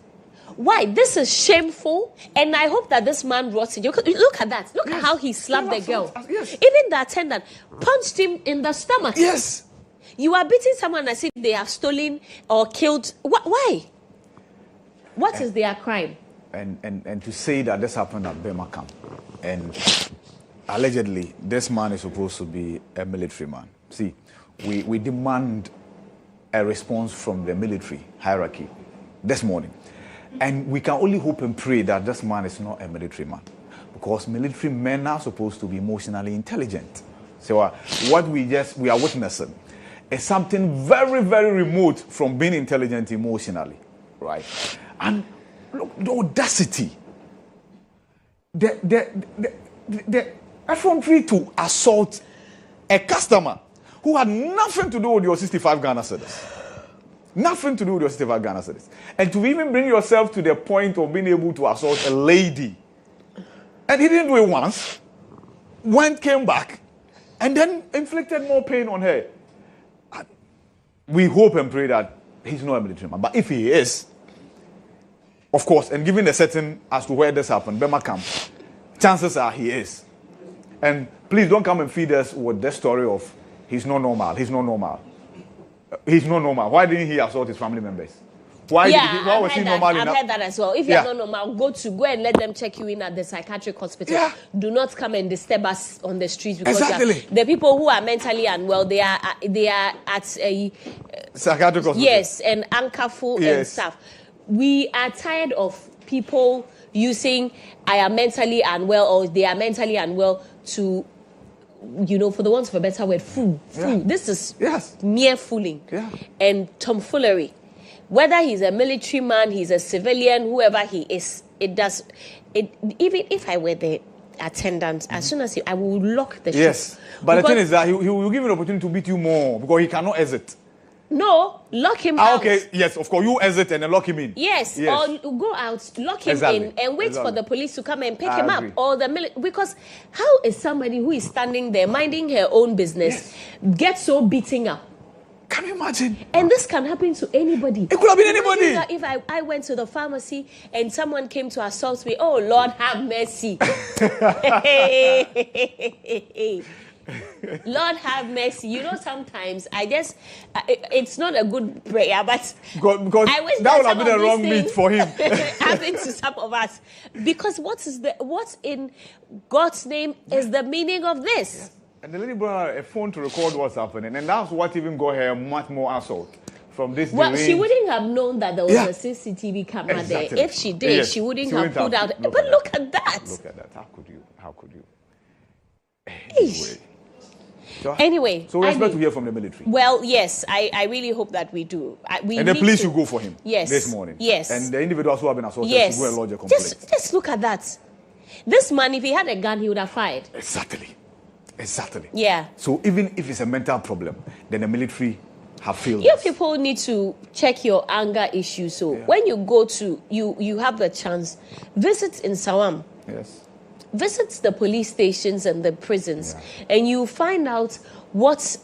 Why? This is shameful, and I hope that this man rots it. Look at that. Look at how he slapped the girl. Yes. Even the attendant punched him in the stomach. Yes. You are beating someone as if they have stolen or killed. Why? What is their crime? And to say that this happened at Birmingham, and allegedly, this man is supposed to be a military man. See, we demand a response from the military hierarchy this morning. And we can only hope and pray that this man is not a military man, because military men are supposed to be emotionally intelligent. So what we are witnessing is something very, very remote from being intelligent emotionally, right? And look, the audacity, the effrontery to assault a customer who had nothing to do with your 65 Ghana cedis. Nothing to do with your 65 Ghana cedis. And to even bring yourself to the point of being able to assault a lady. And he didn't do it once, came back, and then inflicted more pain on her. We hope and pray that he's not a military man. But if he is, of course, and given the setting as to where this happened, Bema camp, chances are he is. And please don't come and feed us with the story of he's not normal, he's not normal. He's not normal. Why didn't he assault his family members? Why was he normal enough? I've heard that as well. If you're not normal, go and let them check you in at the psychiatric hospital. Yeah. Do not come and disturb us on the streets, because the people who are mentally unwell, they are at a psychiatric hospital. Yes, and Ankafu and stuff. We are tired of people using "I am mentally unwell" or "they are mentally unwell" to, for the want of a better word, fool. This is mere fooling and tomfoolery. Whether he's a military man, he's a civilian, whoever he is, even if I were the attendant, as soon as I will lock the shop. Yes, but the thing is that he will give you an opportunity to beat you more, because he cannot exit. No, lock him out. Okay, yes, of course. You exit and then lock him in. Yes, or go out, lock him in, and wait for the police to come and pick him up. Or because how is somebody who is standing there minding her own business get so beaten up? Can you imagine? And this can happen to anybody. It could have been anybody. If I went to the pharmacy and someone came to assault me, oh Lord have mercy. Lord have mercy. Sometimes I guess it's not a good prayer, but because I wish that would have been a wrong meat for him. Happen to some of us, because what in God's name is the meaning of this? Yes. And the lady brought a phone to record what's happening, and that's what even got her much more assault from this. Well, she wouldn't have known that there was a CCTV camera there. If she did, she wouldn't have pulled out. But look at that. Look at that. How could you? Anyway, so we expect to hear from the military. Well, yes, I really hope that we do. And the police should go for him this morning. Yes. And the individuals who have been assaulted should go and lodge a complaint. Just look at that. This man, if he had a gun, he would have fired. Exactly. Yeah. So even if it's a mental problem, then the military have failed. You people need to check your anger issues. So when you go to, you have the chance, visit in Sawam. Yes. Visit the police stations and the prisons, and you find out what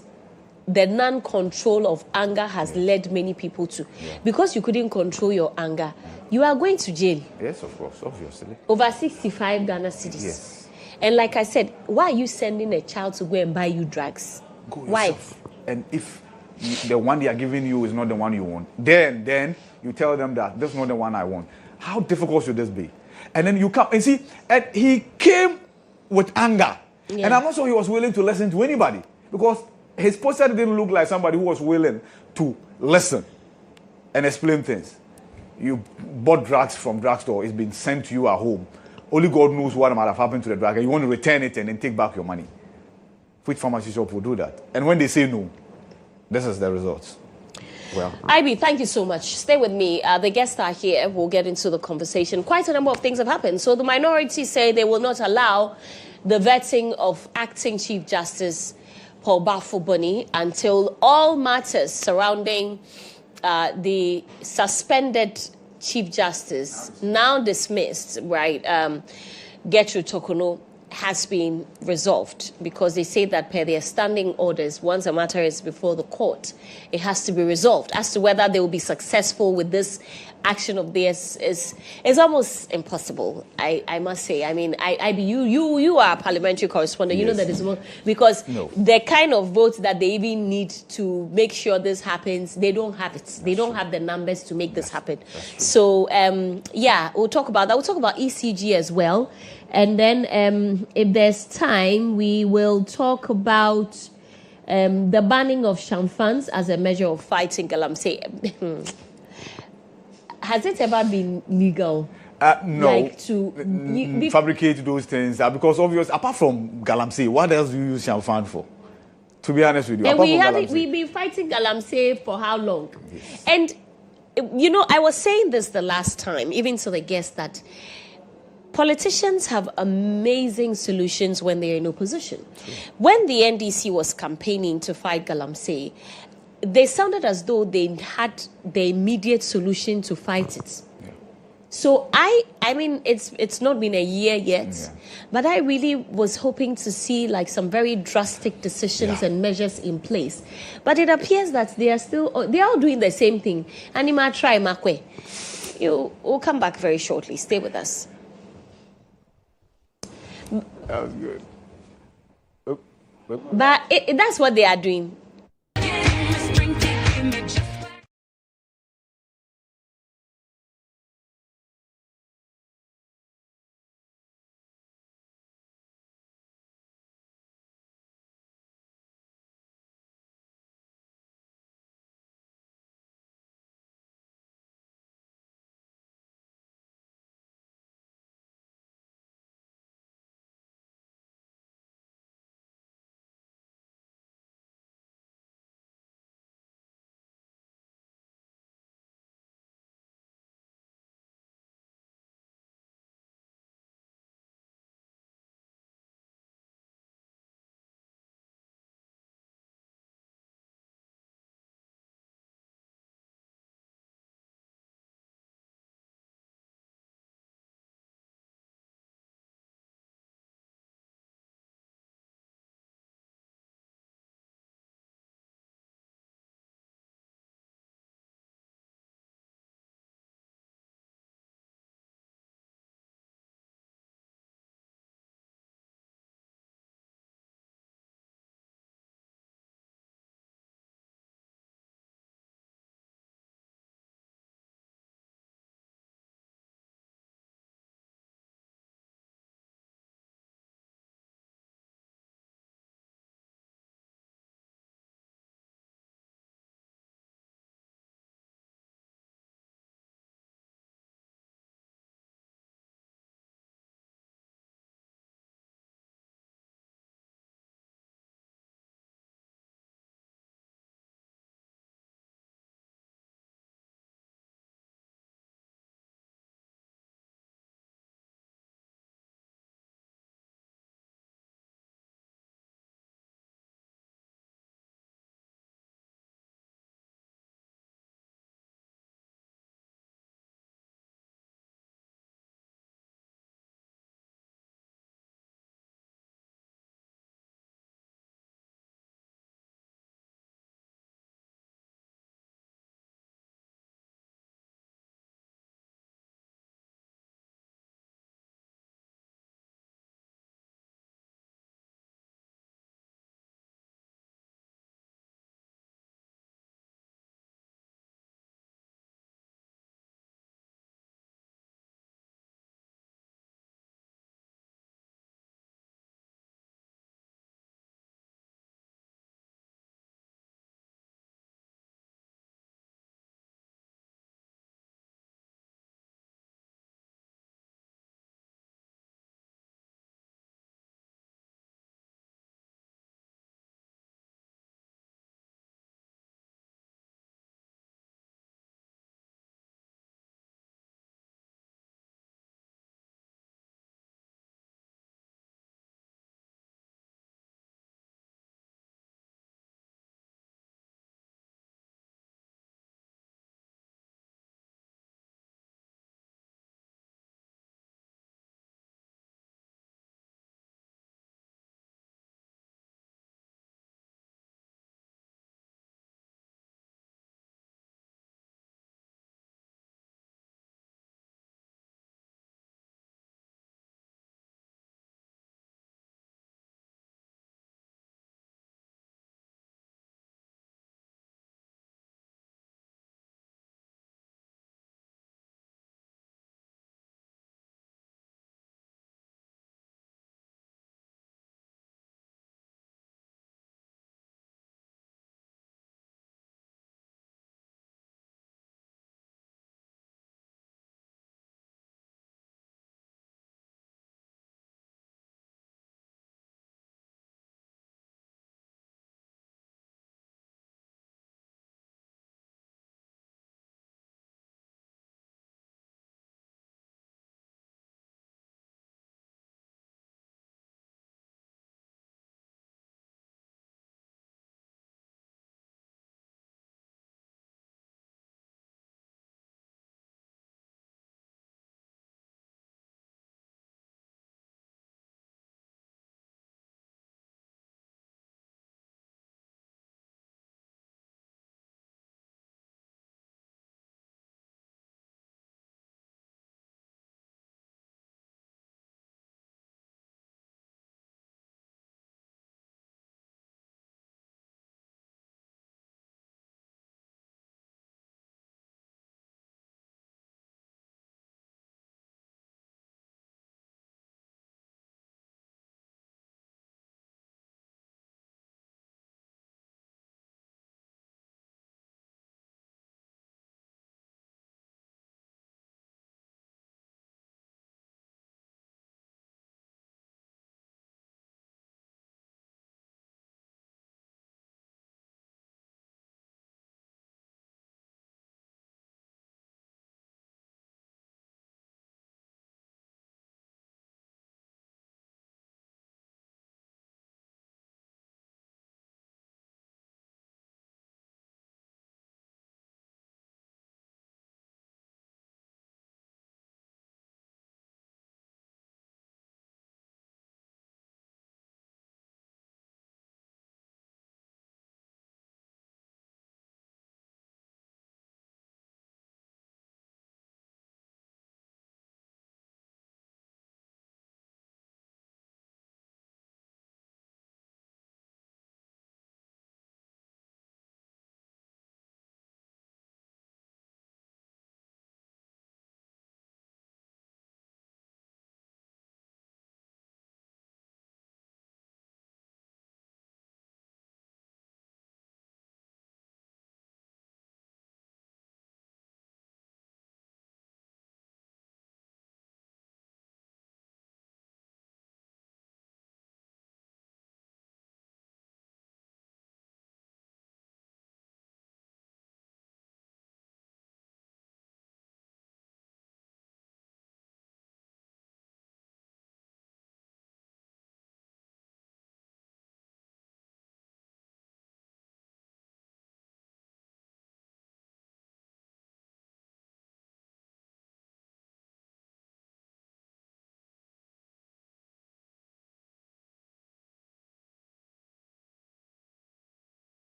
the non-control of anger has led many people to. Because you couldn't control your anger, you are going to jail. Yes, of course, obviously. Over 65 Ghana cedis. Yes. And like I said, why are you sending a child to go and buy you drugs? Why? And if the one they are giving you is not the one you want, then you tell them that this is not the one I want. How difficult should this be? And then you come and see, and he came with anger. And I'm not sure he was willing to listen to anybody, because his posture didn't look like somebody who was willing to listen and explain things. You bought drugs from drugstore, it's been sent to you at home. Only God knows what might have happened to the drug, and you want to return it and then take back your money. Which pharmacy shop will do that? And when they say no, this is the results. Well, Ivy, thank you so much. Stay with me. The guests are here. We'll get into the conversation. Quite a number of things have happened. So the minority say they will not allow the vetting of acting Chief Justice Paul Bafuboni until all matters surrounding the suspended Chief Justice, now dismissed, right, Gertrude Tokono, has been resolved, because they say that per their standing orders, once a matter is before the court, it has to be resolved. As to whether they will be successful with this action of theirs is almost impossible, I must say. I mean, you are a parliamentary correspondent. You know that it's because the kind of votes that they even need to make sure this happens, they don't have it. They don't have the numbers to make this happen. So, we'll talk about that. We'll talk about ECG as well. And then if there's time, we will talk about the banning of champagnes as a measure of fighting galamsey. Has it ever been legal? No. Like to fabricate those things because obviously, apart from galamsey, what else do you use champagne for? To be honest with you, and we've been fighting galamsey for how long? Yes. And you know, I was saying this the last time, even to the guests, that politicians have amazing solutions when they're in opposition. True. When the NDC was campaigning to fight galamsey, they sounded as though they had the immediate solution to fight it. Yeah. So I mean, it's not been a year yet, but I really was hoping to see like some very drastic decisions and measures in place. But it appears that they are all doing the same thing. And you might try Makwe. We'll come back very shortly. Stay with us. That was good. But that's what they are doing.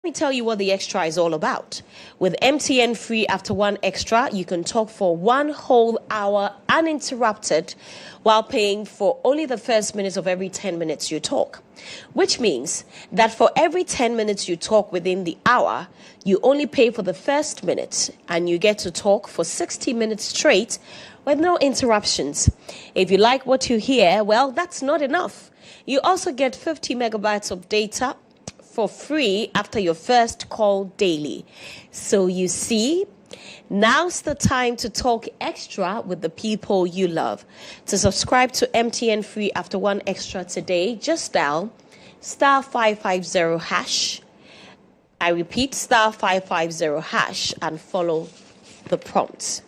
Let me tell you what the extra is all about. With MTN Free After One Extra, you can talk for 1 whole hour uninterrupted while paying for only the first minutes of every 10 minutes you talk. Which means that for every 10 minutes you talk within the hour, you only pay for the first minute and you get to talk for 60 minutes straight with no interruptions. If you like what you hear, well, that's not enough. You also get 50 megabytes of data for free after your first call daily. So you see, now's the time to talk extra with the people you love. To subscribe to MTN Free After One Extra today, just dial *550#. I repeat, *550# and follow the prompts.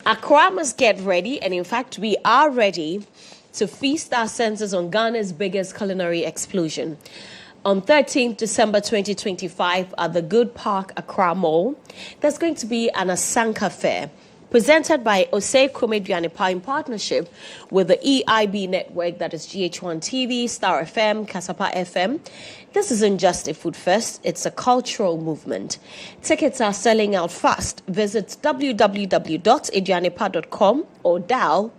Accra must get ready, and in fact, we are ready to feast our senses on Ghana's biggest culinary explosion. On 13th December 2025 at the Good Park Accra Mall, there's going to be an Asanka Fair presented by Osei Kromedwianepa in partnership with the EIB network, that is GHOne TV, Star FM, Kasapa FM. This isn't just a food fest, it's a cultural movement. Tickets are selling out fast. Visit www.edwianepa.com or dial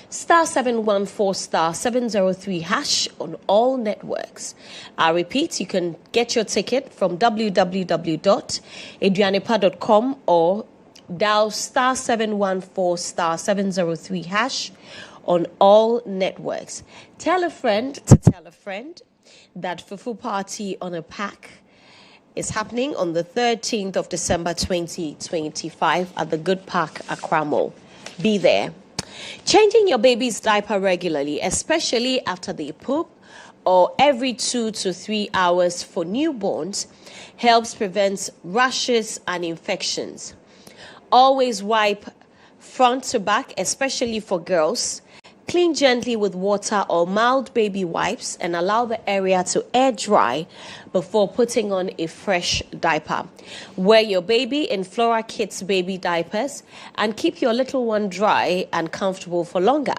*714*703# on all networks. I repeat, you can get your ticket from www.edwianepa.com or dial *714*703# on all networks. Tell a friend to tell a friend that Fufu Party on a Pack is happening on the 13th of December 2025 at the Good Park Accra Mall. Be there. Changing your baby's diaper regularly, especially after they poop or every 2 to 3 hours for newborns, helps prevent rashes and infections. Always wipe front to back, especially for girls. Clean gently with water or mild baby wipes and allow the area to air dry before putting on a fresh diaper. Wear your baby in Flora Kids baby diapers and keep your little one dry and comfortable for longer.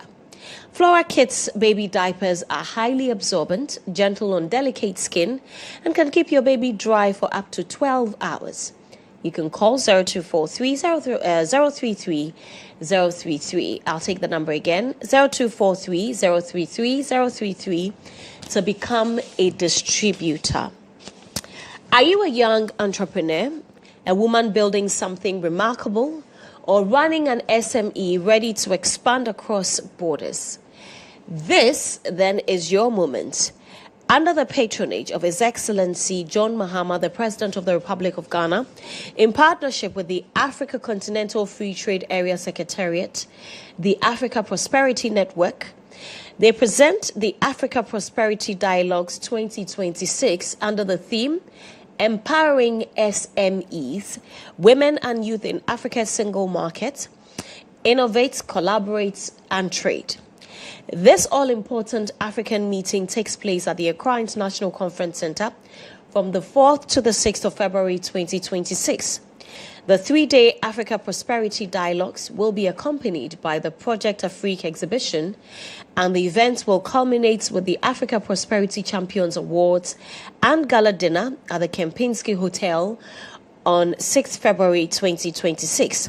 Flora Kids baby diapers are highly absorbent, gentle on delicate skin, and can keep your baby dry for up to 12 hours. You can call 0243-033-033. I'll take the number again, 0243-033-033 to become a distributor. Are you a young entrepreneur, a woman building something remarkable, or running an SME ready to expand across borders? This, then, is your moment. Under the patronage of His Excellency John Mahama, the President of the Republic of Ghana, in partnership with the Africa Continental Free Trade Area Secretariat, the Africa Prosperity Network, they present the Africa Prosperity Dialogues 2026 under the theme, Empowering SMEs, Women and Youth in Africa's Single Market, Innovates, Collaborates, and Trade. This all-important African meeting takes place at the Accra International Conference Center from the 4th to the 6th of February 2026. The 3-day Africa Prosperity Dialogues will be accompanied by the Project Afrique exhibition, and the event will culminate with the Africa Prosperity Champions Awards and Gala Dinner at the Kempinski Hotel on 6th February 2026.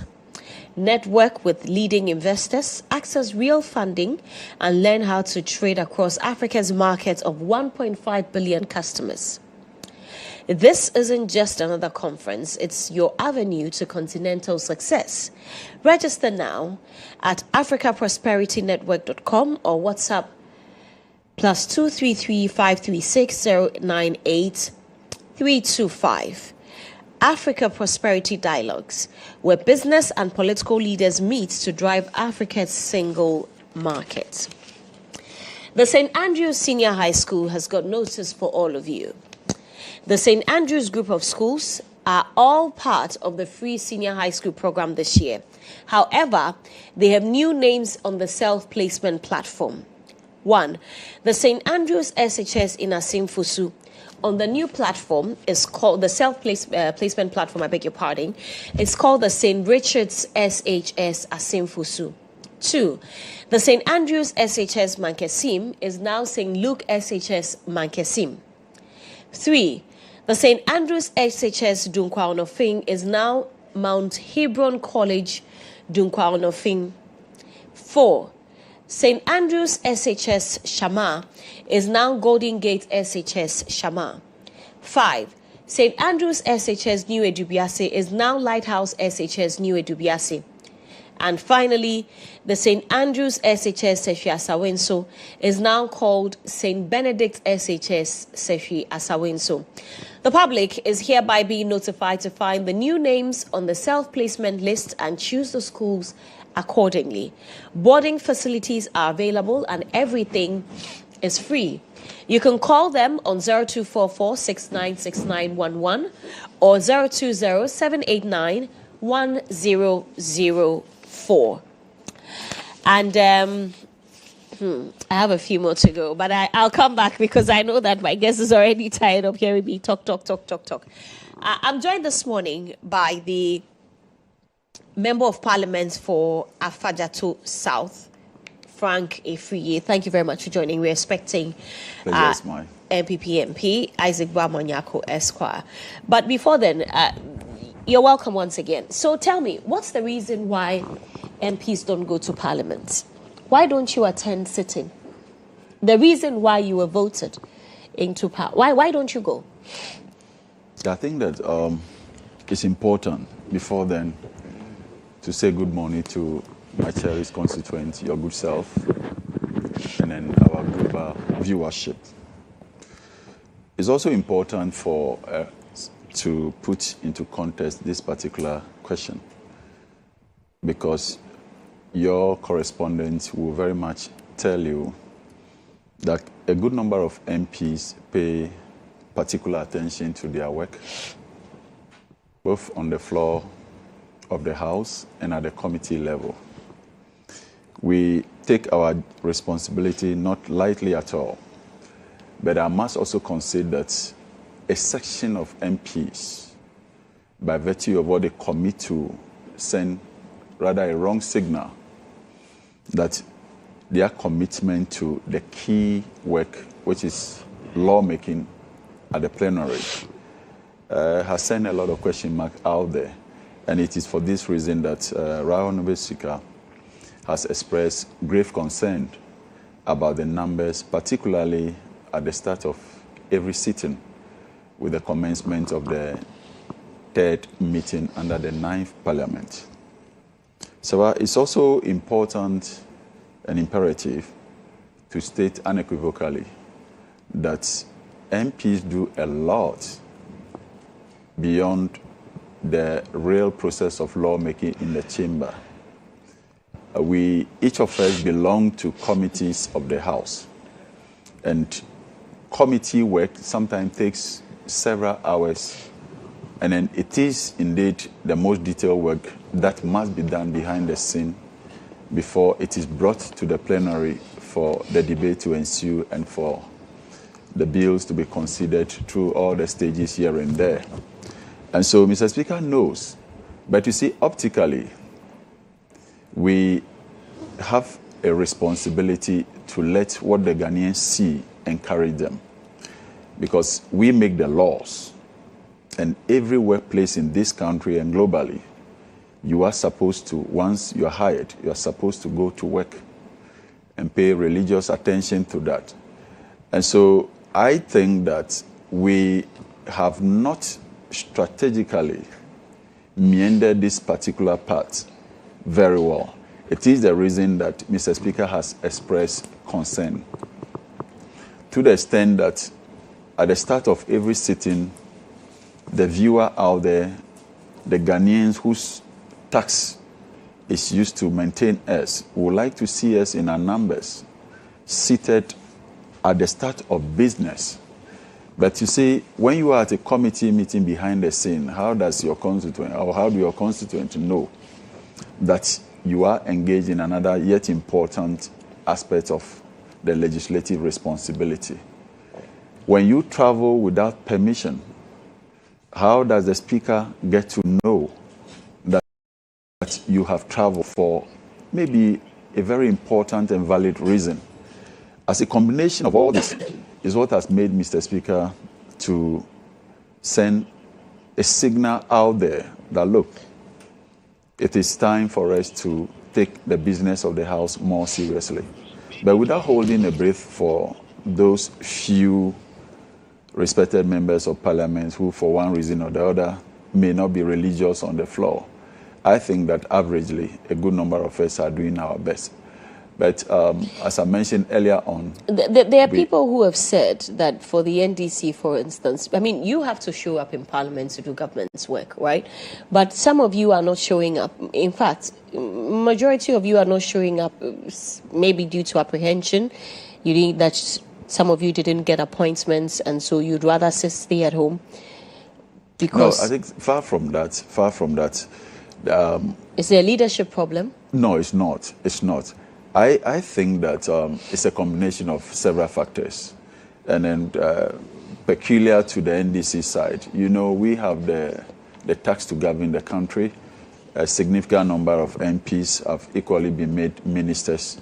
Network with leading investors, access real funding, and learn how to trade across Africa's market of 1.5 billion customers. This isn't just another conference, it's your avenue to continental success. Register now at africaprosperitynetwork.com or WhatsApp +233 536 098 325. Africa Prosperity Dialogues, where business and political leaders meet to drive Africa's single market. The St. Andrews Senior High School has got notice for all of you. The St. Andrews group of schools are all part of the free senior high school program this year. However, they have new names on the self-placement platform. 1. The St. Andrews SHS in Asimfusu. On the new platform, is called the self-placement platform, I beg your pardon. It's called the St. Richard's SHS Asimfusu. 2. The St. Andrews SHS Mankesim is now St. Luke SHS Mankesim. 3. The St. Andrews SHS Dunkwa Onofing is now Mount Hebron College Dunkwa Onofing. 4. St. Andrews SHS Shama is now Golden Gate SHS Shama. 5. St. Andrews SHS New Edubiase is now Lighthouse SHS New Edubiase. And finally, the St. Andrews SHS Sefi Asawenso is now called St. Benedict SHS Sefi Asawenso. The public is hereby being notified to find the new names on the self-placement list and choose the schools accordingly. Boarding facilities are available and everything is free. You can call them on 0244 696911 or 020-789-1004. And I have a few more to go, but I'll come back because I know that my guest is already tired of hearing me talk. I'm joined this morning by the Member of Parliament for Afajato South, Frank Efriye. Thank you very much for joining. We're expecting MPP MP Isaac Bamonyako Esquire. But before then, you're welcome once again. So tell me, what's the reason why MPs don't go to Parliament? Why don't you attend sitting? The reason why you were voted into power. Why don't you go? I think that it's important before then to say good morning to my cherished constituent, your good self, and then our global viewership. It's also important for to put into context this particular question, because your correspondents will very much tell you that a good number of MPs pay particular attention to their work, both on the floor of the House and at the committee level. We take our responsibility not lightly at all, but I must also concede that a section of MPs, by virtue of what they commit to, send rather a wrong signal that their commitment to the key work, which is lawmaking at the plenary, has sent a lot of question marks out there. And it is for this reason that Honorable Speaker has expressed grave concern about the numbers, particularly at the start of every sitting with the commencement of the third meeting under the 9th Parliament. So it's also important and imperative to state unequivocally that MPs do a lot beyond the real process of lawmaking in the chamber. Each of us belong to committees of the House, and committee work sometimes takes several hours, and then it is indeed the most detailed work that must be done behind the scene before it is brought to the plenary for the debate to ensue and for the bills to be considered through all the stages here and there. And so Mr. Speaker knows, but you see, optically, we have a responsibility to let what the Ghanaians see encourage them, because we make the laws, and every workplace in this country and globally, you are supposed to, once you are hired, you are supposed to go to work and pay religious attention to that. And so I think that we have not strategically meandered this particular part very well. It is the reason that Mr. Speaker has expressed concern, to the extent that at the start of every sitting, the viewer out there, the Ghanaians whose tax is used to maintain us, would like to see us in our numbers seated at the start of business. But you see, when you are at a committee meeting behind the scene, how does your constituent, or how do your constituent know that you are engaged in another yet important aspect of the legislative responsibility? When you travel without permission, how does the Speaker get to know that you have traveled for maybe a very important and valid reason? As a combination of all this is what has made Mr. Speaker to send a signal out there that, look, it is time for us to take the business of the House more seriously. But without holding a breath for those few respected members of Parliament who, for one reason or the other, may not be religious on the floor, I think that averagely a good number of us are doing our best. But as I mentioned earlier on... There are people who have said that for the NDC, for instance, I mean, you have to show up in Parliament to do government's work, right? But some of you are not showing up. In fact, majority of you are not showing up, maybe due to apprehension. You need that some of you didn't get appointments, and so you'd rather stay at home. Because no, I think far from that. Is there a leadership problem? No, it's not. It's not. I think that it's a combination of several factors. And then peculiar to the NDC side, you know, we have the tax to govern the country. A significant number of MPs have equally been made ministers.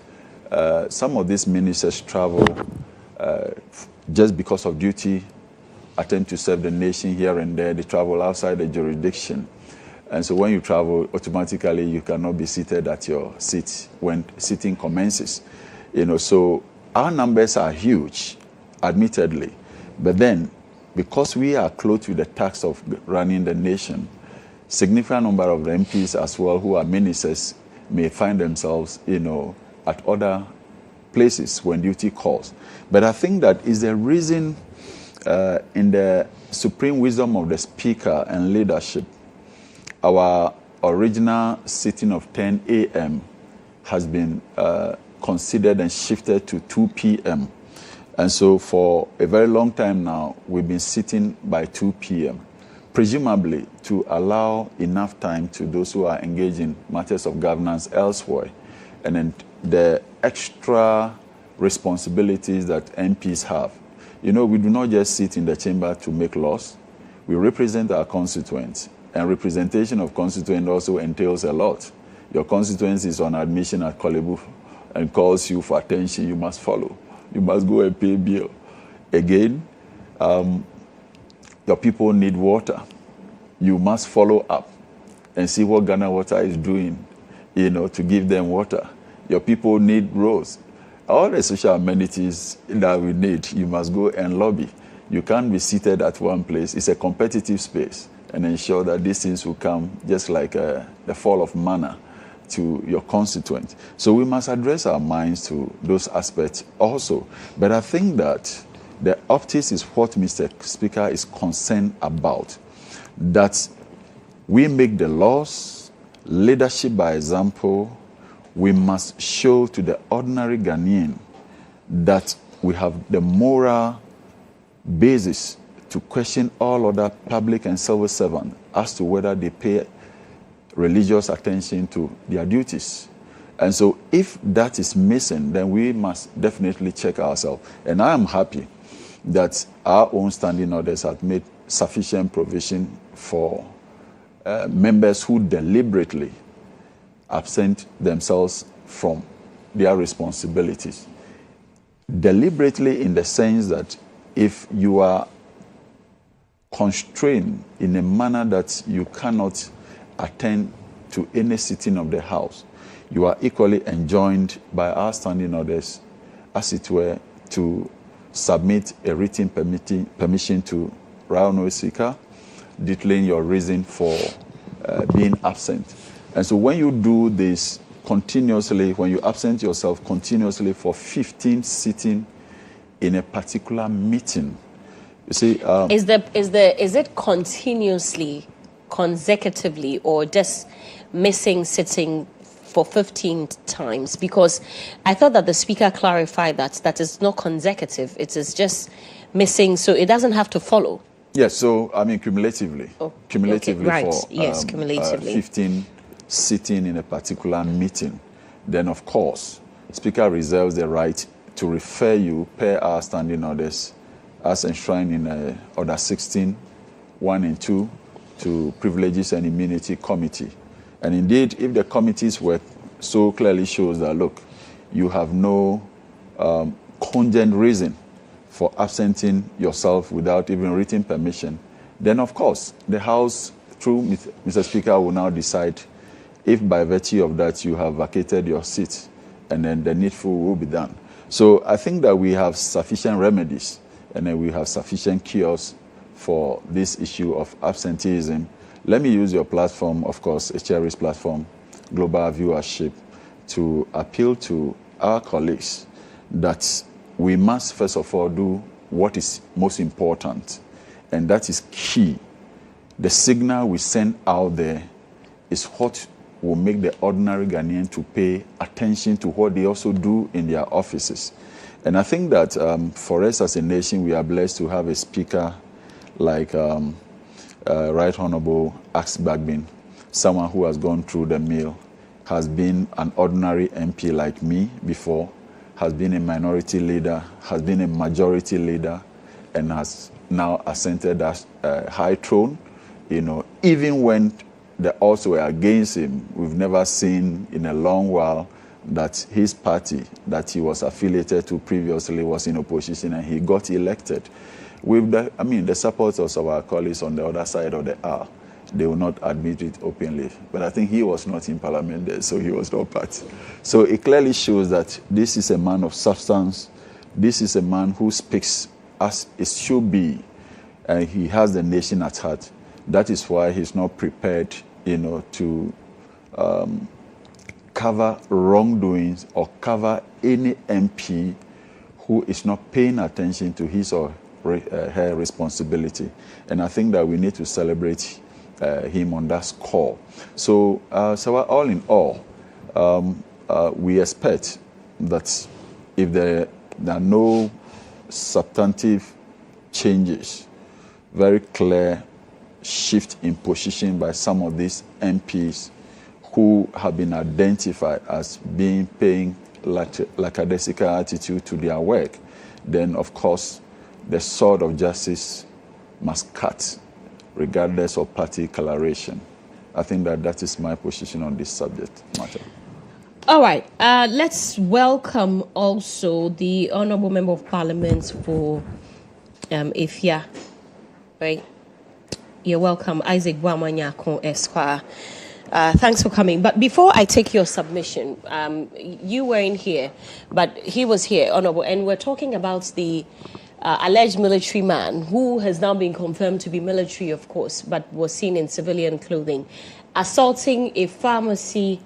Some of these ministers travel just because of duty, attempt to serve the nation here and there. They travel outside the jurisdiction. And so when you travel, automatically you cannot be seated at your seat when sitting commences. You know, so our numbers are huge, admittedly. But then, because we are close with the task of running the nation, significant number of the MPs as well who are ministers may find themselves, you know, at other places when duty calls. But I think that is the reason in the supreme wisdom of the Speaker and leadership, our original sitting of 10 a.m. has been considered and shifted to 2 p.m. And so for a very long time now, we've been sitting by 2 p.m., presumably to allow enough time to those who are engaged in matters of governance elsewhere. And then the extra responsibilities that MPs have. You know, we do not just sit in the chamber to make laws. We represent our constituents. And representation of constituent also entails a lot. Your constituency is on admission at Kolebu and calls you for attention. You must follow. You must go and pay bill. Again, your people need water. You must follow up and see what Ghana Water is doing, you know, to give them water. Your people need roads. All the social amenities that we need, you must go and lobby. You can't be seated at one place. It's a competitive space. And ensure that these things will come just like the fall of manna to your constituent. So we must address our minds to those aspects also. But I think that the optics is what Mr. Speaker is concerned about, that we make the laws, leadership by example. We must show to the ordinary Ghanaian that we have the moral basis to question all other public and civil servants as to whether they pay religious attention to their duties. And so if that is missing, then we must definitely check ourselves. And I am happy that our own standing orders have made sufficient provision for members who deliberately absent themselves from their responsibilities. Deliberately in the sense that if you are constrained in a manner that you cannot attend to any sitting of the House, you are equally enjoined by our standing orders, as it were, to submit a written permission to Rao Speaker, detailing your reason for being absent. And so when you do this continuously, when you absent yourself continuously for 15 sitting in a particular meeting, you see, is it continuously, consecutively, or just missing sitting for 15 times? Because I thought that the Speaker clarified that it's not consecutive, it is just missing, so it doesn't have to follow. Yes, so I mean cumulatively. Oh, cumulatively okay, right. for Yes, cumulatively. 15 sitting in a particular meeting. Then of course, Speaker reserves the right to refer you per our standing orders as enshrined in Order 16, 1 and 2, to Privileges and Immunity Committee. And indeed, if the committee's work so clearly shows that, look, you have no cogent reason for absenting yourself without even written permission, then of course the House, through Mr. Speaker, will now decide if by virtue of that you have vacated your seat, and then the needful will be done. So I think that we have sufficient remedies, and then we have sufficient cures for this issue of absenteeism. Let me use your platform, of course, a cherished platform, global viewership, to appeal to our colleagues that we must first of all do what is most important, and that is key. The signal we send out there is what will make the ordinary Ghanaian to pay attention to what they also do in their offices. And I think that for us as a nation, we are blessed to have a speaker like Right Honorable Axe Bagbin, someone who has gone through the mill, has been an ordinary MP like me before, has been a minority leader, has been a majority leader, and has now ascended as a high throne. You know, even when the odds were against him, we've never seen in a long while that his party that he was affiliated to previously was in opposition, and he got elected. With the supporters of our colleagues on the other side of the aisle, they will not admit it openly. But I think he was not in parliament there, so he was not part. So it clearly shows that this is a man of substance. This is a man who speaks as it should be, and he has the nation at heart. That is why he's not prepared, to cover wrongdoings or cover any MP who is not paying attention to his or her responsibility. And I think that we need to celebrate him on that score. So all in all, we expect that if there are no substantive changes, very clear shift in position by some of these MPs who have been identified as paying lackadaisical attitude to their work, then of course the sword of justice must cut, regardless of party coloration. I think that is my position on this subject matter. All right. Let's welcome also the Honourable Member of Parliament for Ifya. Right. You're welcome, Isaac Bwamanyako Esquire. Thanks for coming. But before I take your submission, you weren't here, but he was here, Honourable, and we're talking about the alleged military man who has now been confirmed to be military, of course, but was seen in civilian clothing, assaulting a pharmacy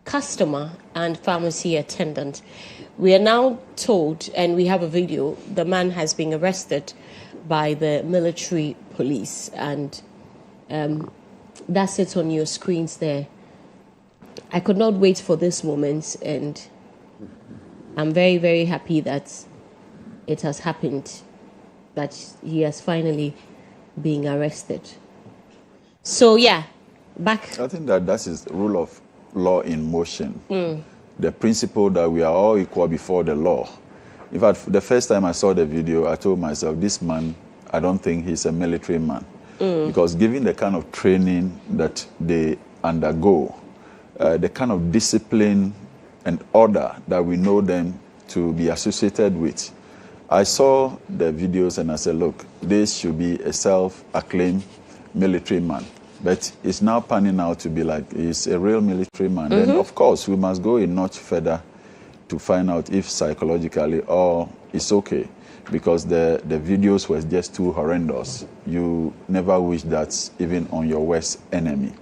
customer and pharmacy attendant. We are now told, and we have a video, the man has been arrested by the military police, and that's it on your screens there. I could not wait for this moment, and I'm very, very happy that it has happened, that he has finally been arrested. So, yeah, back. I think that is the rule of law in motion. The principle that we are all equal before the law. In fact, the first time I saw the video, I told myself, this man, I don't think he's a military man. Because given the kind of training that they undergo, the kind of discipline and order that we know them to be associated with, I saw the videos and I said, look, this should be a self-acclaimed military man. But it's now panning out to be like he's a real military man. Then, of course, we must go a notch further to find out if psychologically or it's okay. Because the videos were just too horrendous. You never wish that even on your worst enemy.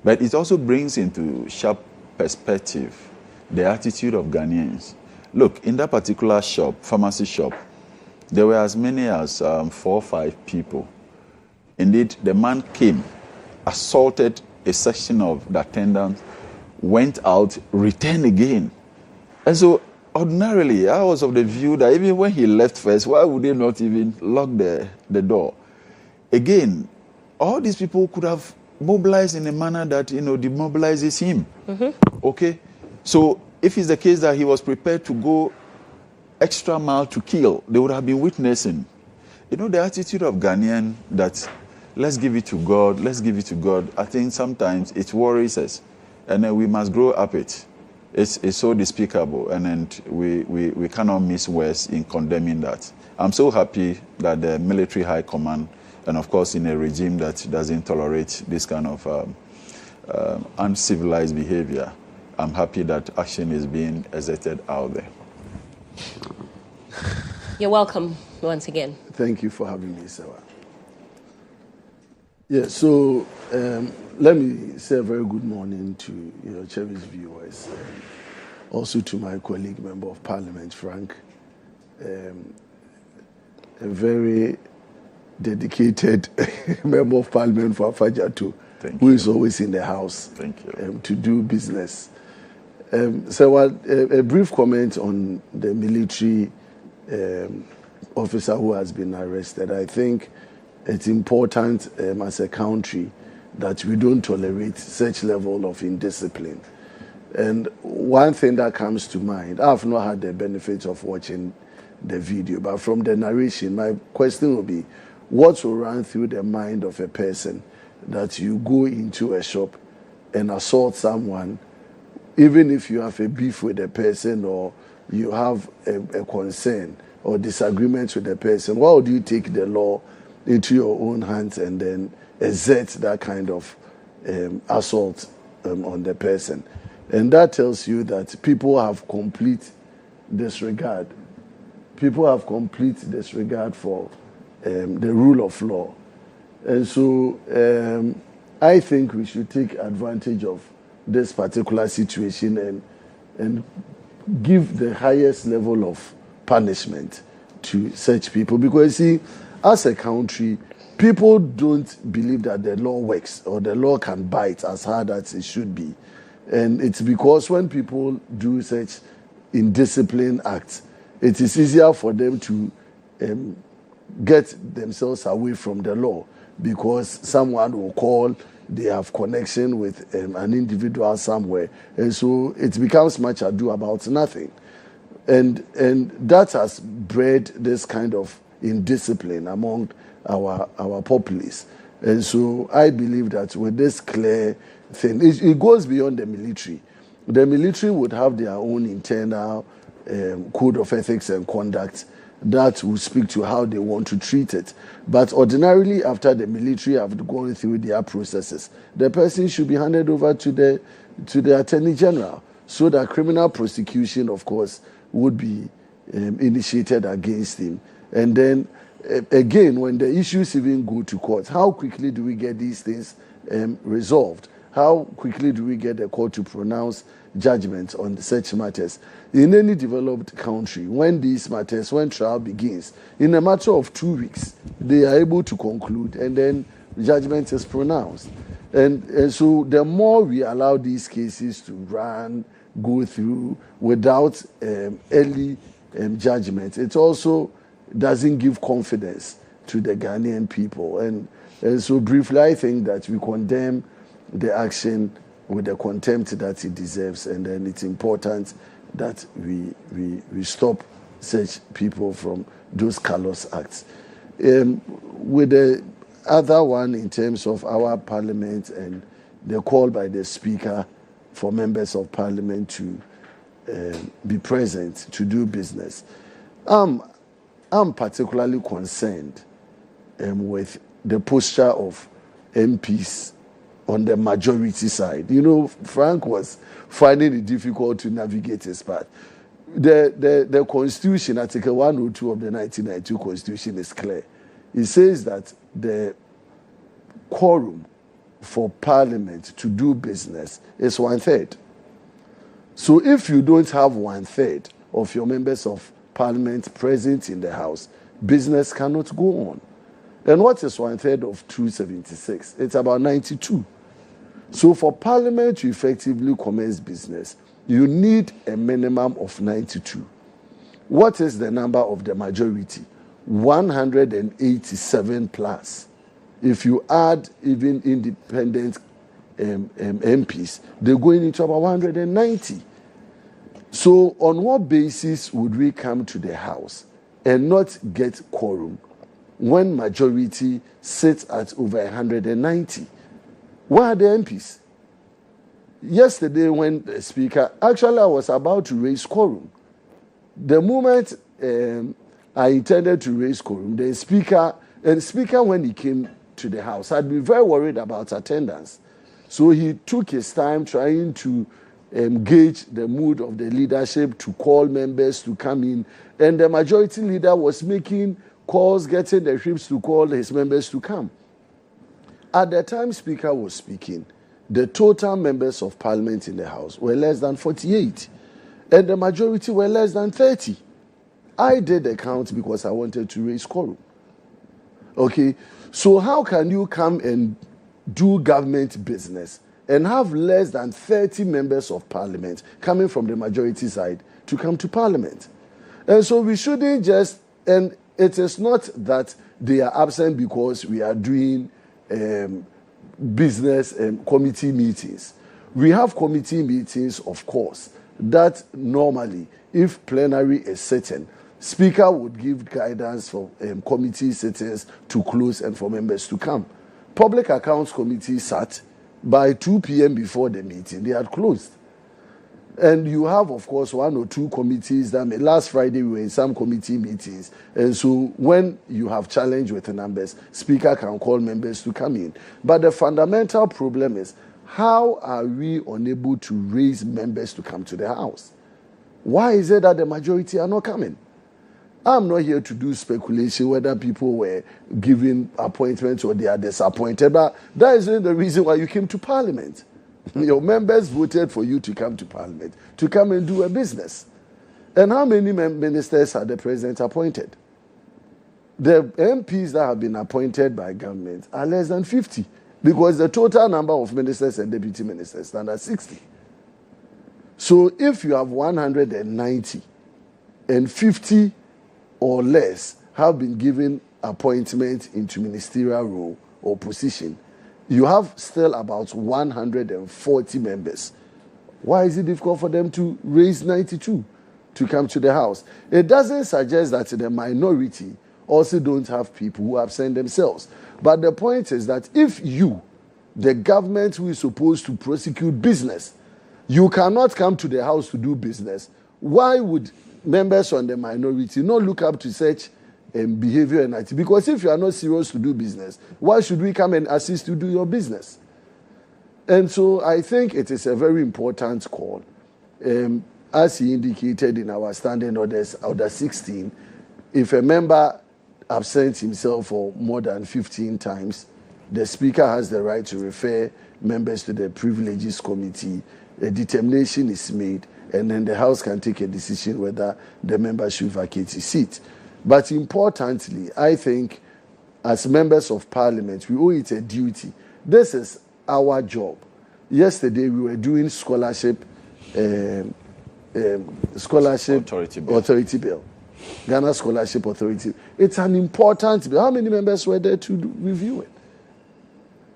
But it also brings into sharp perspective the attitude of Ghanaians. Look, in that particular shop, pharmacy shop, there were as many as 4 or 5 people. Indeed, the man came, assaulted a section of the attendants, went out, returned again. And so, ordinarily, I was of the view that even when he left first, why would they not even lock the door? Again, all these people could have mobilized in a manner that, demobilizes him. Okay? So, if it's the case that he was prepared to go extra mile to kill, they would have been witnessing. The attitude of Ghanaian that let's give it to God, let's give it to God, I think sometimes it worries us. And then we must grow up it. It's so despicable, and then we cannot miss words in condemning that. I'm so happy that the military high command And of course, in a regime that doesn't tolerate this kind of uncivilized behavior, I'm happy that action is being exerted out there. You're welcome once again. Thank you for having me, Serwaa. Yeah, so let me say a very good morning to your cherished viewers, also to my colleague, Member of Parliament, Frank, a very dedicated Member of Parliament for Afajatu, who is always in the house. Thank you. To do business. So a brief comment on the military officer who has been arrested. I think it's important as a country that we don't tolerate such level of indiscipline. And one thing that comes to mind, I've not had the benefit of watching the video, but from the narration, my question will be, what will run through the mind of a person that you go into a shop and assault someone, even if you have a beef with the person or you have a concern or disagreement with the person? Why would you take the law into your own hands and then exert that kind of assault on the person? And that tells you that people have complete disregard. People have complete disregard for the rule of law. And so I think we should take advantage of this particular situation and give the highest level of punishment to such people. Because, you see, as a country, people don't believe that the law works or the law can bite as hard as it should be. And it's because when people do such indisciplined acts, it is easier for them to get themselves away from the law, because someone will call, they have connection with an individual somewhere, and so it becomes much ado about nothing. And that has bred this kind of indiscipline among our populace. And so I believe that with this clear thing, it goes beyond the military. The military would have their own internal code of ethics and conduct that will speak to how they want to treat it. But ordinarily, after the military have gone through their processes, the person should be handed over to the Attorney General, so that criminal prosecution, of course, would be initiated against him. And then, again, when the issues even go to court, how quickly do we get these things resolved? How quickly do we get the court to pronounce judgments on such matters? In any developed country, when trial begins, in a matter of 2 weeks, they are able to conclude, and then judgment is pronounced. And so the more we allow these cases to go through without early judgment, it also doesn't give confidence to the Ghanaian people. And so briefly, I think that we condemn the action with the contempt that it deserves, and then it's important that we stop such people from those callous acts. With the other one, in terms of our parliament and the call by the speaker for members of parliament to be present to do business, I'm particularly concerned with the posture of MPs on the majority side. You know, Frank was finding it difficult to navigate his path. The Constitution, Article 102 of the 1992 Constitution, is clear. It says that the quorum for Parliament to do business is 1/3. So if you don't have 1/3 of your members of Parliament present in the House, business cannot go on. And what is 1/3 of 276? It's about 92. So for Parliament to effectively commence business, you need a minimum of 92. What is the number of the majority? 187 plus. If you add even independent MPs, they're going into about 190. So on what basis would we come to the House and not get quorum when majority sits at over 190? Where are the MPs? Yesterday, when the speaker, actually I was about to raise quorum. The moment I intended to raise quorum, the speaker And Speaker, when he came to the House, had been very worried about attendance. So he took his time trying to gauge the mood of the leadership, to call members to come in. And the majority leader was making calls, getting the whips to call his members to come. At the time Speaker was speaking, the total members of Parliament in the House were less than 48, and the majority were less than 30. I did the count because I wanted to raise quorum. Okay, so how can you come and do government business and have less than 30 members of Parliament coming from the majority side to come to Parliament? And so we shouldn't just, and it is not that they are absent because we are doing business committee meetings. We have committee meetings, of course, that normally, if plenary is sitting, Speaker would give guidance for committee sittings to close and for members to come. Public Accounts Committee sat by 2 p.m. before the meeting. They had closed. And you have, of course, 1 or 2 committees that last Friday we were in some committee meetings. And so when you have challenge with the numbers, Speaker can call members to come in. But the fundamental problem is, how are we unable to raise members to come to the House? Why is it that the majority are not coming? I'm not here to do speculation whether people were given appointments or they are disappointed, but that isn't the reason why you came to Parliament. Your members voted for you to come to Parliament, to come and do a business. And how many ministers are the president appointed? The MPs that have been appointed by government are less than 50, because the total number of ministers and deputy ministers stand at 60. So if you have 190 and 50 or less have been given appointment into ministerial role or position, you have still about 140 members. Why is it difficult for them to raise 92 to come to the House? It doesn't suggest that the minority also don't have people who absent themselves. But the point is that if you, the government who is supposed to prosecute business, you cannot come to the House to do business, why would members on the minority not look up to such behavior and activity? Because if you are not serious to do business, why should we come and assist you do your business? And so I think it is a very important call. As he indicated in our standing orders, Order 16, if a member absents himself for more than 15 times, the Speaker has the right to refer members to the Privileges Committee. A determination is made, and then the House can take a decision whether the member should vacate his seat. But importantly, I think as members of Parliament, we owe it a duty. This is our job. Yesterday, we were doing scholarship authority bill. Ghana Scholarship Authority. It's an important bill. How many members were there to review it?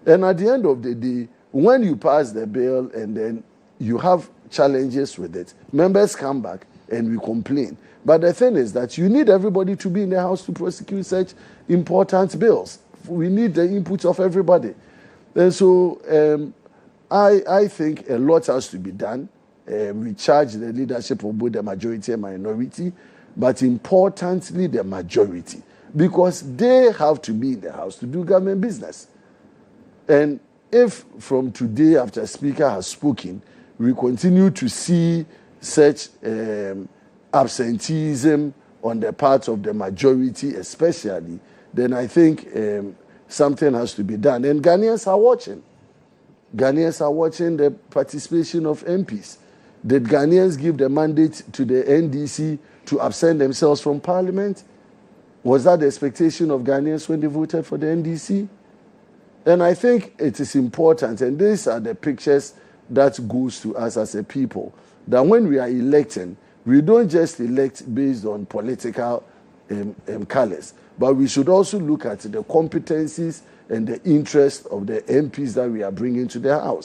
And at the end of the day, when you pass the bill and then you have challenges with it, members come back and we complain. But the thing is that you need everybody to be in the House to prosecute such important bills. We need the input of everybody. And so I think a lot has to be done. We charge the leadership of both the majority and minority, but importantly the majority, because they have to be in the House to do government business. And if from today, after Speaker has spoken, we continue to see such absenteeism on the part of the majority especially, then I think something has to be done. And Ghanaians are watching. Ghanaians are watching the participation of MPs. Did Ghanaians give the mandate to the NDC to absent themselves from Parliament? Was that the expectation of Ghanaians when they voted for the NDC? And I think it is important, and these are the pictures that goes to us as a people, that when we are electing, we don't just elect based on political colors, but we should also look at the competencies and the interest of the MPs that we are bringing to the House.